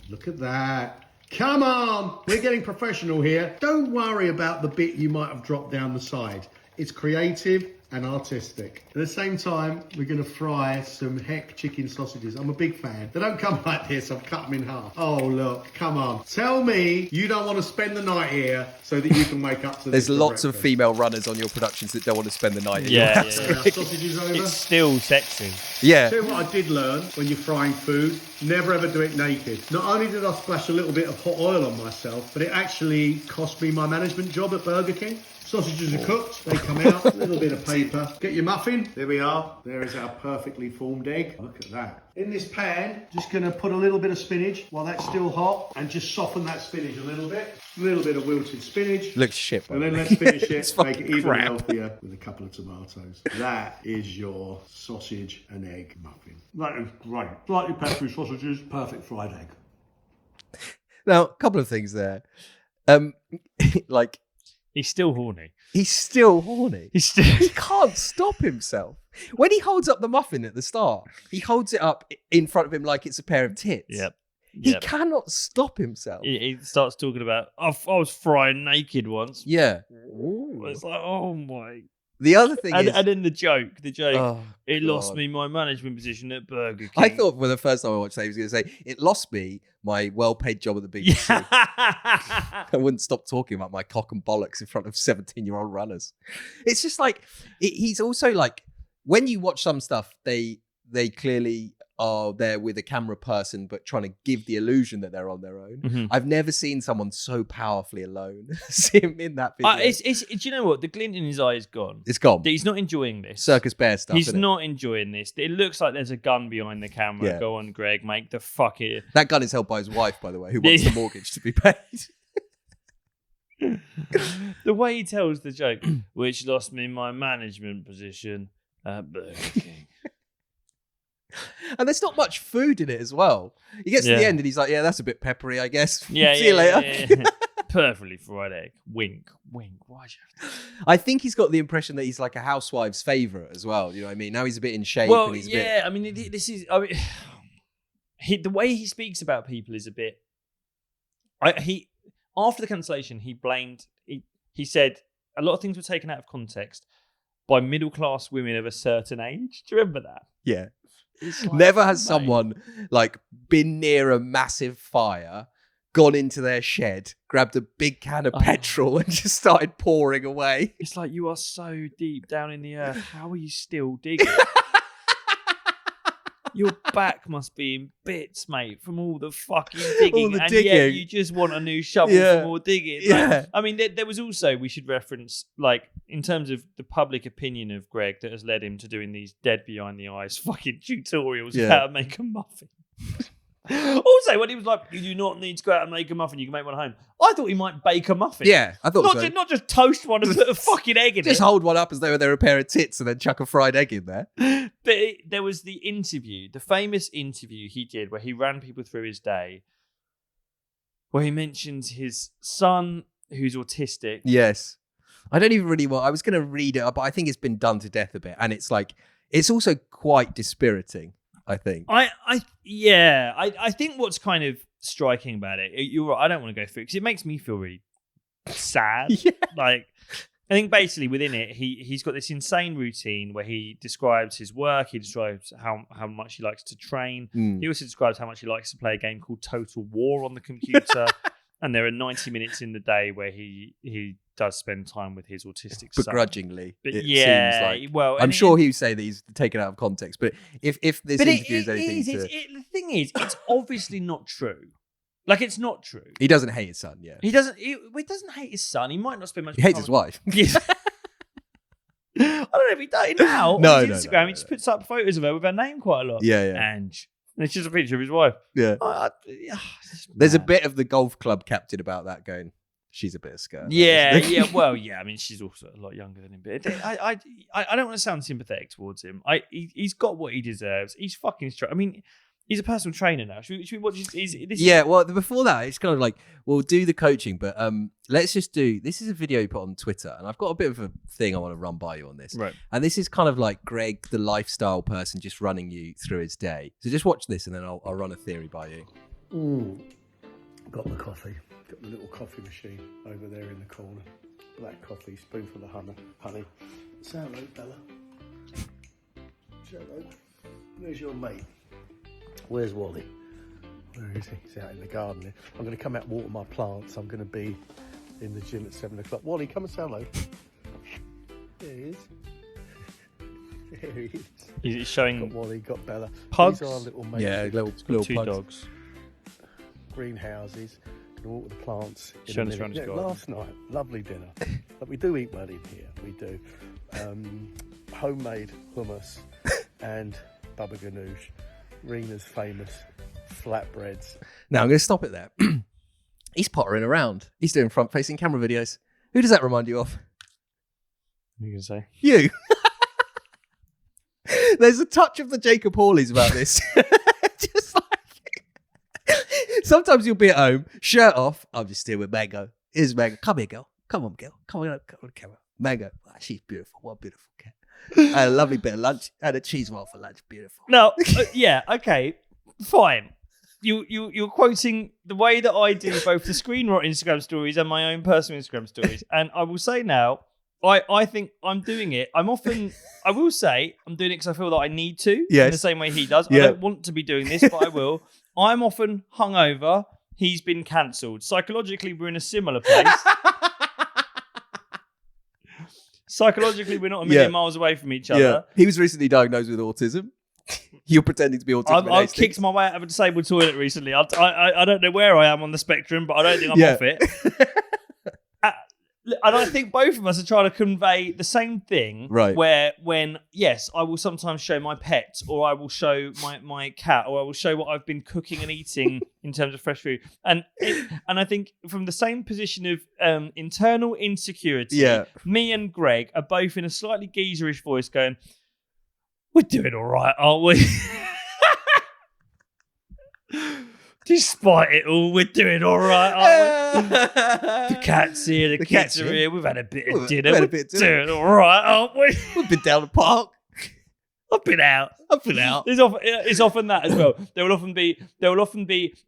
Look at that. Come on, we're getting professional here. Don't worry about the bit you might have dropped down the side. It's creative and artistic. At the same time, we're going to fry some heck chicken sausages. I'm a big fan. They don't come like this. I've cut them in half. Oh, look, come on. Tell me you don't want to spend the night here so that you can wake up to There's lots of female runners on your productions that don't want to spend the night here. Yeah. Sausages over. It's still sexy. Yeah. Tell you what I did learn when you're frying food, never ever do it naked. Not only did I splash a little bit of hot oil on myself, but it actually cost me my management job at Burger King. Sausages are cooked, they come out, a little bit of paper. Get your muffin, there we are. There is our perfectly formed egg. Look at that. In this pan, just gonna put a little bit of spinach while that's still hot and just soften that spinach a little bit. A little bit of wilted spinach. Looks shit. And then let's finish it, make it even crap. healthier with a couple of tomatoes. That is your sausage and egg muffin. That is great. Slightly peppery sausages, perfect fried egg. Now, a couple of things there. He's still horny. He can't stop himself. When he holds up the muffin at the start, he holds it up in front of him like it's a pair of tits. Yep. He cannot stop himself. He starts talking about, I was frying naked once. Yeah. It's like, oh my. The other thing is... And then the joke, oh, it lost me my management position at Burger King. I thought for the first time I watched that, he was going to say, it lost me my well-paid job at the BBC. I wouldn't stop talking about my cock and bollocks in front of 17-year-old runners. It's just like, he's also like, when you watch some stuff, they clearly are there with a camera person, but trying to give the illusion that they're on their own. Mhm. I've never seen someone so powerfully alone as him in that video. Do you know what? The glint in his eye is gone. It's gone. He's not enjoying this. Circus bear stuff. He's isn't not enjoying this. It looks like there's a gun behind the camera. Yeah. Go on, Greg, make the fuck it. That gun is held by his wife, by the way, who wants the mortgage to be paid. The way he tells the joke, which lost me my management position at Burger King. And there's not much food in it as well. He gets to the end and he's like, yeah, that's a bit peppery, I guess. Yeah, See you later. Yeah. Perfectly fried egg. Wink, wink. Why'd you have to... I think he's got the impression that he's like a housewife's favourite as well. You know what I mean? Now he's a bit in shape. Well, and he's yeah, I mean, this is... I mean, the way he speaks about people is a bit... After the cancellation, he blamed... He said a lot of things were taken out of context by middle-class women of a certain age. Do you remember that? Yeah. Like, never has someone like been near a massive fire, gone into their shed, grabbed a big can of petrol and just started pouring away. It's like, you are so deep down in the earth. How are you still digging? Your back must be in bits, mate, from all the fucking digging. All the and digging. yet you just want a new shovel for more digging. Yeah. I mean, there was also, we should reference, like, in terms of the public opinion of Greg that has led him to doing these dead behind the eyes fucking tutorials of how to make a muffin. Also, when he was like, you do not need to go out and make a muffin, you can make one at home. I thought he might bake a muffin. Yeah, I thought so. Not just toast one and put a fucking egg in it. Just hold one up as though they're a pair of tits and then chuck a fried egg in there. But there was the interview, the famous interview he did where he ran people through his day, where he mentions his son who's autistic. Yes. I don't even really want... I was going to read it, but I think it's been done to death a bit. And it's like... It's also quite dispiriting, I think. I think what's kind of striking about it, you're right, I don't want to go through it because it makes me feel really sad. Yeah. Like, I think basically within it, he's got this insane routine where he describes his work, he describes how much he likes to train. He also describes how much he likes to play a game called Total War on the computer. And there are 90 minutes in the day where he does spend time with his autistic son. Begrudgingly. But it yeah, seems like. well... I'm sure he would say that he's taken out of context, but if this interview is anything the thing is, it's obviously not true. Like, it's not true. He doesn't hate his son, yeah. He doesn't hate his son. He might not spend much He time... hates his wife. Yes. I don't know if he does now. No, on his Instagram, he just puts up photos of her with her name quite a lot. Yeah. Ange. And it's just a picture of his wife. Yeah. There's a bit of the golf club captain about that going, she's a bit of skirt. Yeah. Well, yeah. I mean, she's also a lot younger than him. But I don't want to sound sympathetic towards him. He's got what he deserves. He's fucking strong. I mean, he's a personal trainer now. Should we watch this? Yeah, well, before that, it's kind of like, we'll do the coaching, but let's just do, this is a video he put on Twitter, and I've got a bit of a thing I want to run by you on this. Right. And this is kind of like Greg, the lifestyle person, just running you through his day. So just watch this, and then I'll run a theory by you. Got the coffee. Got the little coffee machine over there in the corner. Black coffee, spoonful of honey. Say hello, Bella. Say hello. Where's your mate? Where's Wally? Where is he? He's out in the garden here. I'm going to come out and water my plants. I'm going to be in the gym at 7 o'clock. Wally, come and say hello. There he is. There he is. He's showing... Got Wally, got Bella. Pugs? These are our little mates. Yeah, little Two pugs. dogs. Greenhouses. Going to water the plants. Showing us around his garden. Last night, lovely dinner. But we do eat well in here. We do. Homemade hummus and baba ganoush. Rena's famous flatbreads. Now, I'm going to stop it there. He's pottering around. He's doing front-facing camera videos. Who does that remind you of? What are you going to say? You. There's a touch of the Jacob Hawleys about this. Just like... Sometimes you'll be at home, shirt off. I'm just here with Mango. Here's Mango. Come here, girl. Come on, girl. Come on the camera. Mango. Oh, she's beautiful. What a beautiful cat. Had a lovely bit of lunch. Had a cheese roll for lunch. Beautiful. No, yeah, okay, fine. You're quoting the way that I do both the Screenrot Instagram stories and my own personal Instagram stories. And I will say now, I think I'm doing it. I will say I'm doing it because I feel that I need to. Yes. In the same way he does. Yeah. I don't want to be doing this, but I will. I'm often hungover. He's been cancelled. Psychologically, we're in a similar place. Psychologically, we're not a million miles away from each other. He was recently diagnosed with autism. You're pretending to be autistic. I've kicked my way out of a disabled toilet recently. I don't know where I am on the spectrum, but I don't think I'm off it. And I think both of us are trying to convey the same thing. Right. Where yes, I will sometimes show my pet, or I will show my cat, or I will show what I've been cooking and eating in terms of fresh food. And I think from the same position of internal insecurity, me and Greg are both in a slightly geezerish voice going, we're doing all right, aren't we? Despite it all, we're doing all right, aren't we? The cat's here, the kids are here. We've had a bit of dinner. We're doing all right, aren't we? We've been down the park. I've been out. It's often that as well. There will often be.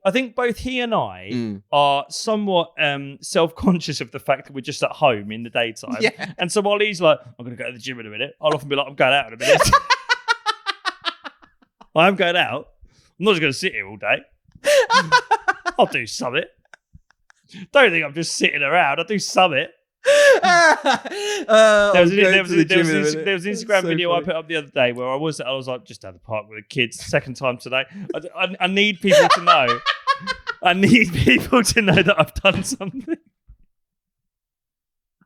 I think both he and I are somewhat self-conscious of the fact that we're just at home in the daytime. Yeah. And so while he's like, I'm going to go to the gym in a minute, I'll often be like, I'm going out in a minute. I'm going out. I'm not just going to sit here all day. I'll do something. Don't think I'm just sitting around. I'll do something. There was an Instagram video I put up the other day where I was like just at the park with the kids. Second time today. I need people to know. I need people to know that I've done something.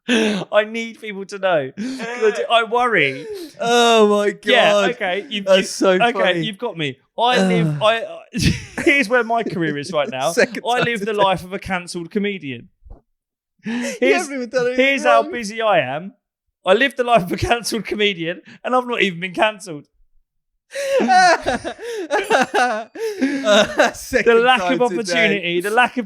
I need people to know. I worry. Oh my god! Yeah, okay. That's so funny. Okay, you've got me. Here's where my career is right now. I live the life of a cancelled comedian. Here's how busy I am. I live the life of a cancelled comedian, and I've not even been cancelled. The lack of opportunity, the lack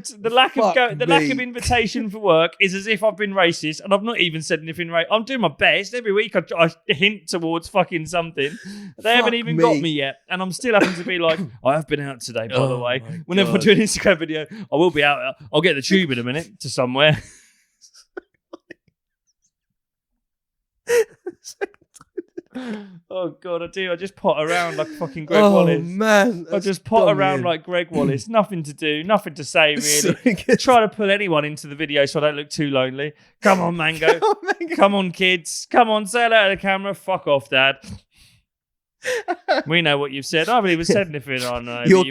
of invitation for work is as if I've been racist, and I've not even said anything right. I'm doing my best every week. I hint towards fucking something. They haven't even got me yet, and I'm still having to be like, I have been out today, by the way. Whenever I do an Instagram video, I will be out. I'll get the tube in a minute to somewhere. Oh god, I do. I just pot around like fucking Gregg Wallace. Oh man, I just pot around like Gregg Wallace. Nothing to do, nothing to say really. Try to pull anyone into the video so I don't look too lonely. Come on, Mango. Come on, kids. Come on, say hello to the camera. Fuck off, Dad. We know what you've said. I haven't even said anything. I know. You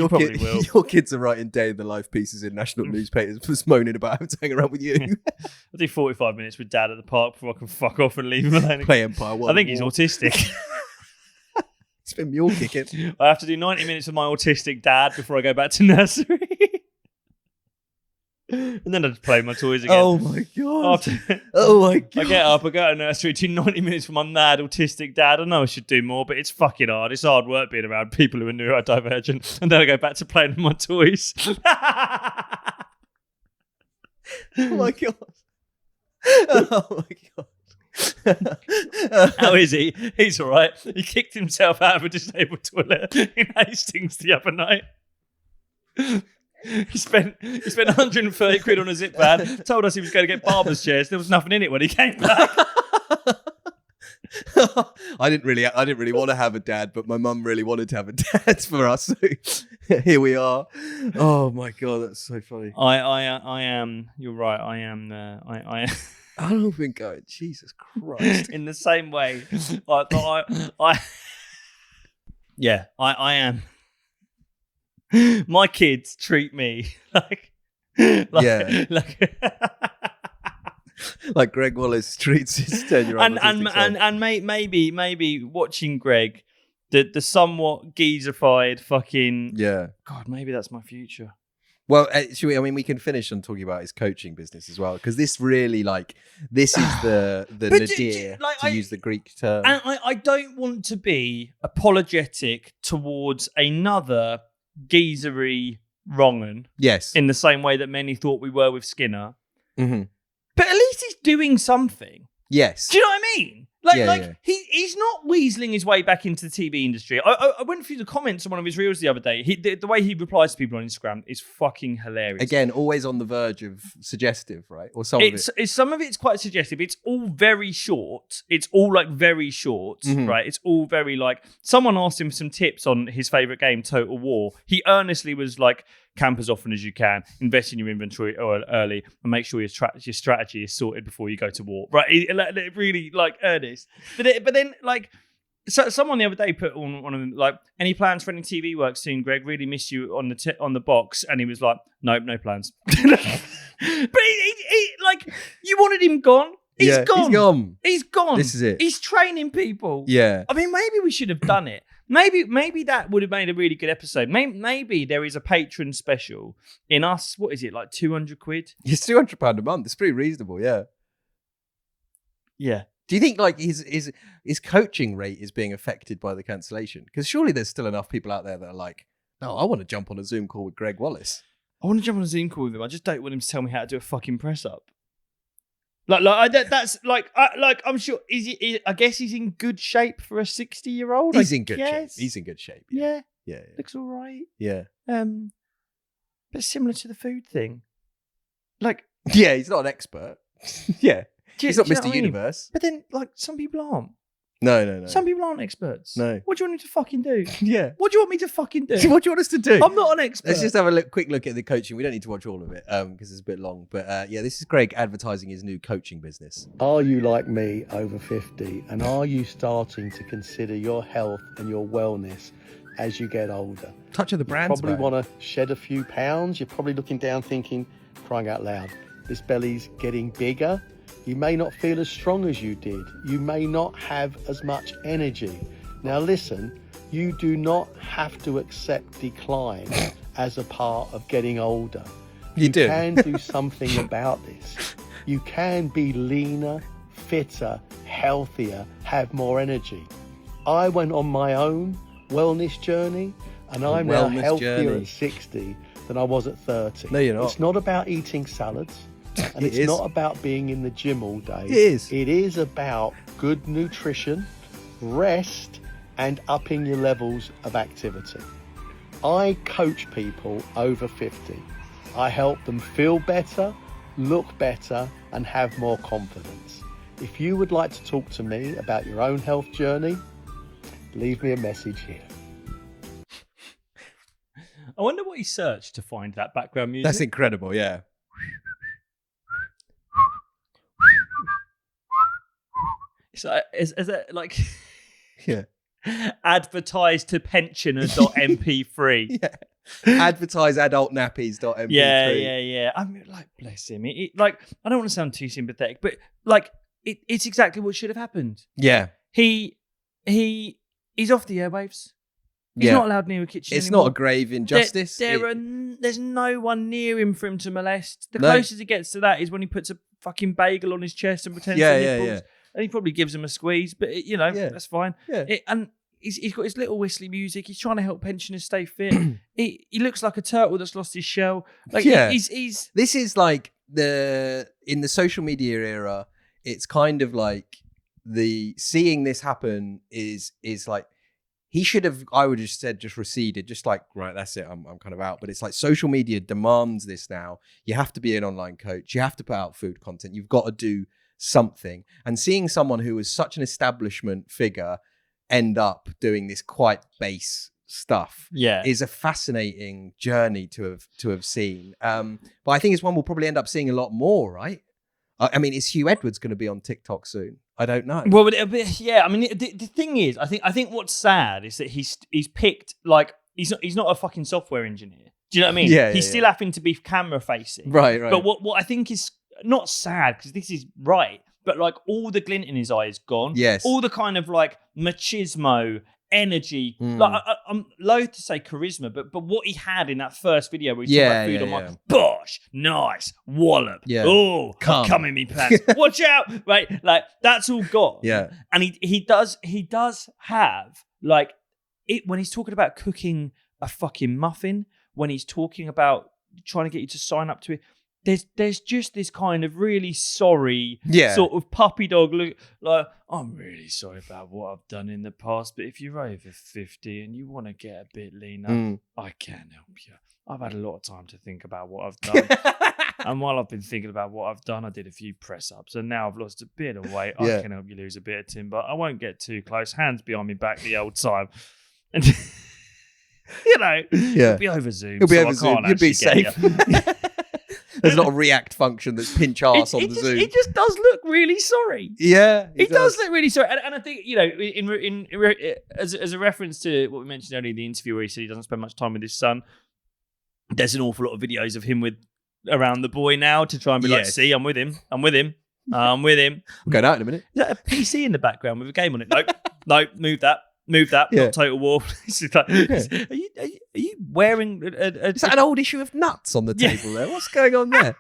probably will. Your kids are writing day in the life pieces in national newspapers, just moaning about having to hang around with you. I do 45 minutes with Dad at the park before I can fuck off and leave him alone. Play Empire 1. I think he's autistic. He's been mule kicking. I have to do 90 minutes with my autistic dad before I go back to nursery. And then I just play my toys again. Oh my god. Oh my god. I get up, I go to nursery, do 90 minutes with my mad autistic dad. I know I should do more, but it's fucking hard. It's hard work being around people who are neurodivergent. And then I go back to playing with my toys. Oh my god. Oh my god. How is he? He's all right. He kicked himself out of a disabled toilet in Hastings the other night. He spent 130 quid on a zip van, told us he was going to get barber's chairs. There was nothing in it when he came back. I didn't really want to have a dad, but my mum really wanted to have a dad for us. So here we are. Oh my god, that's so funny. I am. You're right. I am. I don't think Jesus Christ. In the same way, I am. My kids treat me like Gregg Wallace treats his 10-year-old. And maybe watching Greg, the somewhat geezerified fucking God, maybe that's my future. Well, we can finish on talking about his coaching business as well, because this really, this is the nadir, to use the Greek term. And I don't want to be apologetic towards another geezery wrong'un. Yes. In the same way that many thought we were with Skinner. Mm-hmm. But at least he's doing something. Yes. Do you know what I mean? He's not weaseling his way back into the TV industry. I went through the comments on one of his reels the other day. The way he replies to people on Instagram is fucking hilarious. Again, always on the verge of suggestive, right? Or some of it. Some of it's quite suggestive. It's all very short. It's all very short, right? It's all very someone asked him some tips on his favourite game, Total War. He earnestly was like, camp as often as you can, invest in your inventory early, and make sure your strategy is sorted before you go to war. Right? Really earnest. But then So someone the other day put on one of them like, any plans for any TV work soon, Greg? Really miss you on the box. And he was like, nope, no plans. But he like, you wanted him gone. He's gone. He's gone. This is it. He's training people. Yeah. I mean, maybe we should have done it. Maybe that would have made a really good episode. Maybe there is a patron special in us. What is it, like 200 quid? It's £200 a month. It's pretty reasonable, yeah. Yeah. Do you think like his coaching rate is being affected by the cancellation? Because surely there's still enough people out there that are like, no, I want to jump on a Zoom call with Gregg Wallace. I want to jump on a Zoom call with him. I just don't want him to tell me how to do a fucking press up. I'm sure. I guess he's in good shape for a 60-year-old. He's in good shape. He's in good shape. Yeah. Yeah. Looks all right. Yeah. But similar to the food thing. Like. Yeah, he's not an expert. Yeah. He's not Mr. What I mean? Universe. But then, like, some people aren't. No. Some people aren't experts. No. What do you want me to fucking do? Yeah. What do you want me to fucking do? What do you want us to do? I'm not an expert. Let's just have a quick look at the coaching. We don't need to watch all of it because it's a bit long. But this is Greg advertising his new coaching business. Are you like me, over 50, and are you starting to consider your health and your wellness as you get older? Touch of the brands. Probably want to shed a few pounds. You're probably looking down thinking, crying out loud, this belly's getting bigger. You may not feel as strong as you did. You may not have as much energy. Now listen, you do not have to accept decline as a part of getting older. You can do something about this. You can be leaner, fitter, healthier, have more energy. I went on my own wellness journey and I'm now healthier at 60 than I was at 30. No, you're not. It's not about eating salads. And it's not about being in the gym all day. It is. It is about good nutrition, rest, and upping your levels of activity. I coach people over 50. I help them feel better, look better, and have more confidence. If you would like to talk to me about your own health journey, leave me a message here. I wonder what he searched to find that background music. That's incredible, yeah. So is it like yeah, advertise to pensioner.mp3? Yeah. Advertise adultnappies.mp3. Yeah. I mean, like, bless him. Like, I don't want to sound too sympathetic, but like, it's exactly what should have happened. Yeah. He's off the airwaves. He's not allowed near a kitchen It's anymore. not a grave injustice. There's no one near him for him to molest. The closest he gets to that is when he puts a fucking bagel on his chest and pretends to nipples. Yeah. And he probably gives him a squeeze, but that's fine. Yeah. And he's got his little whistly music. He's trying to help pensioners stay fit. he looks like a turtle that's lost his shell. Like he's This is like in the social media era. It's kind of like seeing this happen is like he should have. I would have said just receded, just like right, that's it. I'm kind of out. But it's like social media demands this now. You have to be an online coach. You have to put out food content. You've got to do something. And seeing someone who was such an establishment figure end up doing this quite base stuff is a fascinating journey to have seen. But I think it's one we'll probably end up seeing a lot more, right? I mean, is Hugh Edwards going to be on TikTok soon? I don't know. Well, but it'll be, yeah. I mean, the thing is, I think what's sad is that he's picked, like, he's not a fucking software engineer. Do you know what I mean? Yeah. He's still having to be camera facing. Right. But what I think is not sad, because this is right, but like all the glint in his eye is gone. Yes. All the kind of like machismo, energy. Like I'm loath to say charisma, but what he had in that first video where he talked about food, I'm like, bosh, nice, wallop. Yeah. Oh, come in me pants. Watch out. Right. Like that's all gone. Yeah. And he does have like it when he's talking about cooking a fucking muffin, when he's talking about trying to get you to sign up to it. There's just this kind of really sorry sort of puppy dog look, like, I'm really sorry about what I've done in the past, but if you're over 50 and you want to get a bit leaner, I can help you. I've had a lot of time to think about what I've done. And while I've been thinking about what I've done, I did a few press-ups and now I've lost a bit of weight. I can help you lose a bit of timber. I won't get too close. Hands behind me back the old time. And, you'll be over Zoom. You'll be over Zoom. You'll be safe. There's not a react function that's pinch arse on the Zoom. He just does look really sorry. Yeah, he does look really sorry. And I think, as a reference to what we mentioned earlier in the interview where he said he doesn't spend much time with his son, there's an awful lot of videos of him around the boy now to try and be like, see, I'm with him. I'm going out in a minute. Is that a PC in the background with a game on it? Nope, move that. Not Total War. Are you wearing Is that an old issue of Nuts on the table there? What's going on there?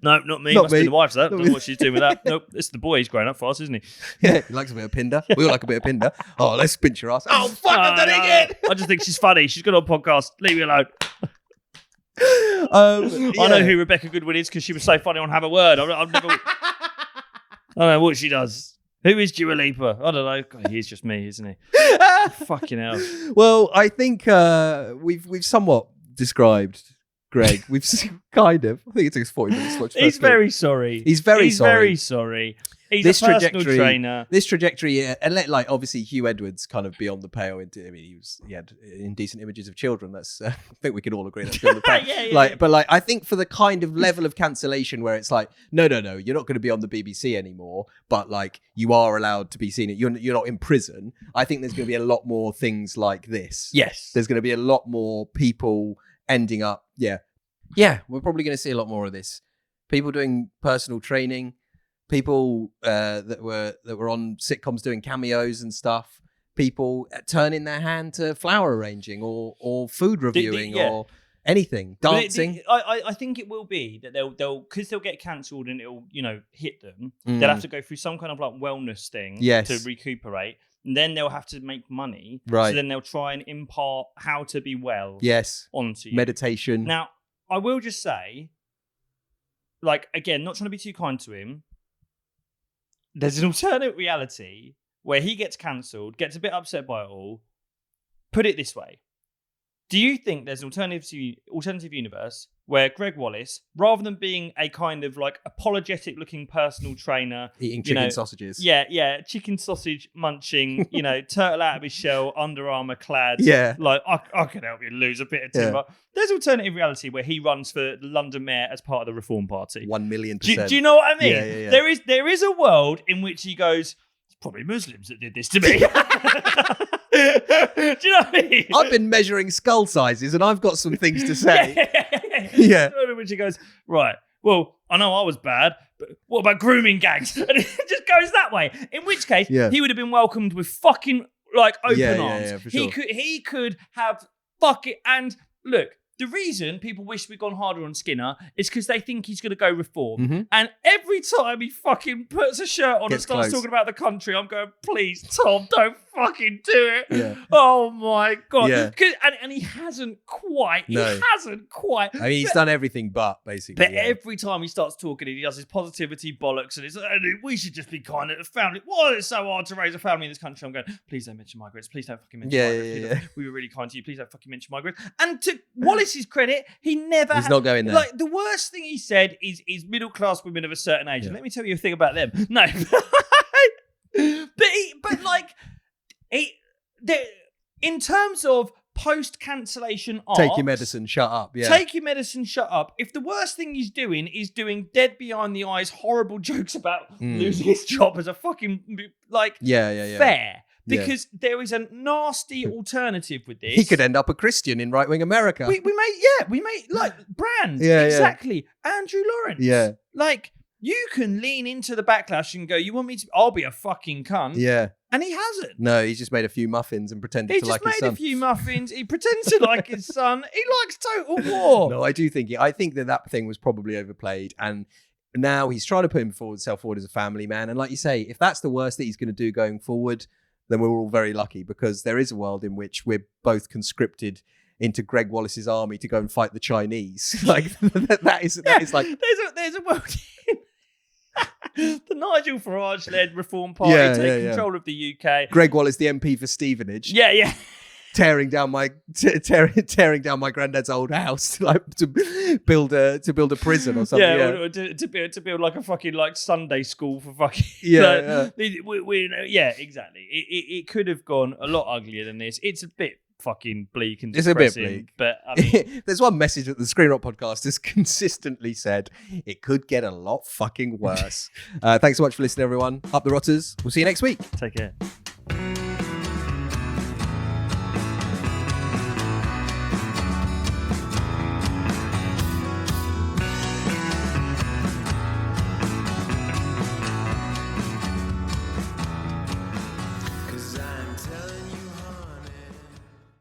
No, not me. Must be the wife's that. Don't know what she's doing with that. Nope, it's the boy. He's growing up fast, isn't he? Yeah, he likes a bit of Pinder. We all like a bit of Pinder. Oh, let's pinch your ass. Oh, fuck, I've done it again. I just think she's funny. She's got on podcast. Leave me alone. I know who Rebecca Goodwin is because she was so funny on Have a Word. I've never... I don't know what she does. Who is Dua Lipa? I don't know. God, he's just me, isn't he? Fucking hell. Well, I think we've somewhat described Gregg. We've kind of. I think it took us 40 minutes to watch. He's very sorry. He's very sorry. He's a personal trainer. This trajectory, and like obviously Hugh Edwards kind of beyond the pale. I mean, he had indecent images of children. That's I think we can all agree that's beyond the pale. But I think for the kind of level of cancellation where it's like, no, you're not going to be on the BBC anymore, but like you are allowed to be seen. You're not in prison. I think there's going to be a lot more things like this. Yes, there's going to be a lot more people ending up. Yeah, we're probably going to see a lot more of this. People doing personal training. People that were on sitcoms doing cameos and stuff. People turning their hand to flower arranging or food reviewing or anything, dancing. I think it will be that they'll because they'll get cancelled and it'll hit them. They'll have to go through some kind of like wellness thing to recuperate. And then they'll have to make money. Right. So then they'll try and impart how to be well. Yes. Onto you. Meditation. Now I will just say, like again, not trying to be too kind to him. There's an alternate reality where he gets cancelled, gets a bit upset by it all. Put it this way. Do you think there's an alternative universe where Gregg Wallace, rather than being a kind of like apologetic looking personal trainer, eating chicken sausages, chicken sausage munching, turtle out of his shell, Under Armour clad, like I can help you lose a bit of timber. There's alternative reality where he runs for the London mayor as part of the Reform Party. 1,000,000%. Do you know what I mean? Yeah. There is a world in which he goes, it's probably Muslims that did this to me. Do you know what I mean? I've been measuring skull sizes and I've got some things to say. Yeah. Which he goes, right, well, I know I was bad, but what about grooming gangs? And it just goes that way. In which case, he would have been welcomed with fucking like open arms. Yeah, for sure. He could have fucking, and look, the reason people wish we'd gone harder on Skinner is because they think he's going to go reform. Mm-hmm. And every time he fucking puts a shirt on and starts talking about the country, I'm going, please, Tom, don't fucking do it. Yeah. Oh, my God. Yeah. And he hasn't quite. I mean, he's done everything but, basically. But every time he starts talking, he does his positivity bollocks and we should just be kind of a family. Why is it so hard to raise a family in this country? I'm going, please don't mention migrants. Please don't fucking mention migrants. We were really kind to you. Please don't fucking mention migrants. And to Wallace's credit, he's not going there. Like, the worst thing he said is middle-class women of a certain age. And let me tell you a thing about them. No. In terms of post-cancellation art... Take your medicine, shut up. Yeah. Take your medicine, shut up. If the worst thing he's doing is doing dead behind the eyes horrible jokes about losing his job as a fucking, fair... Because there is a nasty alternative with this. He could end up a Christian in right-wing America. We may like Brand. Exactly. Andrew Lawrence. Yeah. Like, you can lean into the backlash and go, you want me to, I'll be a fucking cunt. Yeah. And he hasn't. No, he's just made a few muffins and pretended to like his son. He just made a few muffins. He pretends to like his son. He likes Total War. No, I think that thing was probably overplayed, and now he's trying to put himself forward as a family man. And like you say, if that's the worst that he's going to do going forward, then we're all very lucky, because there is a world in which we're both conscripted into Gregg Wallace's army to go and fight the Chinese. Like that is like there's a world in the Nigel Farage-led Reform Party take control of the UK. Gregg Wallace, the MP for Stevenage. Yeah. Tearing down my granddad's old house to build a prison or something. To build like a fucking like Sunday school for fucking exactly. It could have gone a lot uglier than this. It's a bit fucking bleak and It's a bit depressing. bleak. But I mean, There's one message that the Screen Rock podcast has consistently said: it could get a lot fucking worse. Thanks so much for listening, everyone. Up the Rotters. We'll see you next week. take care. I'm telling you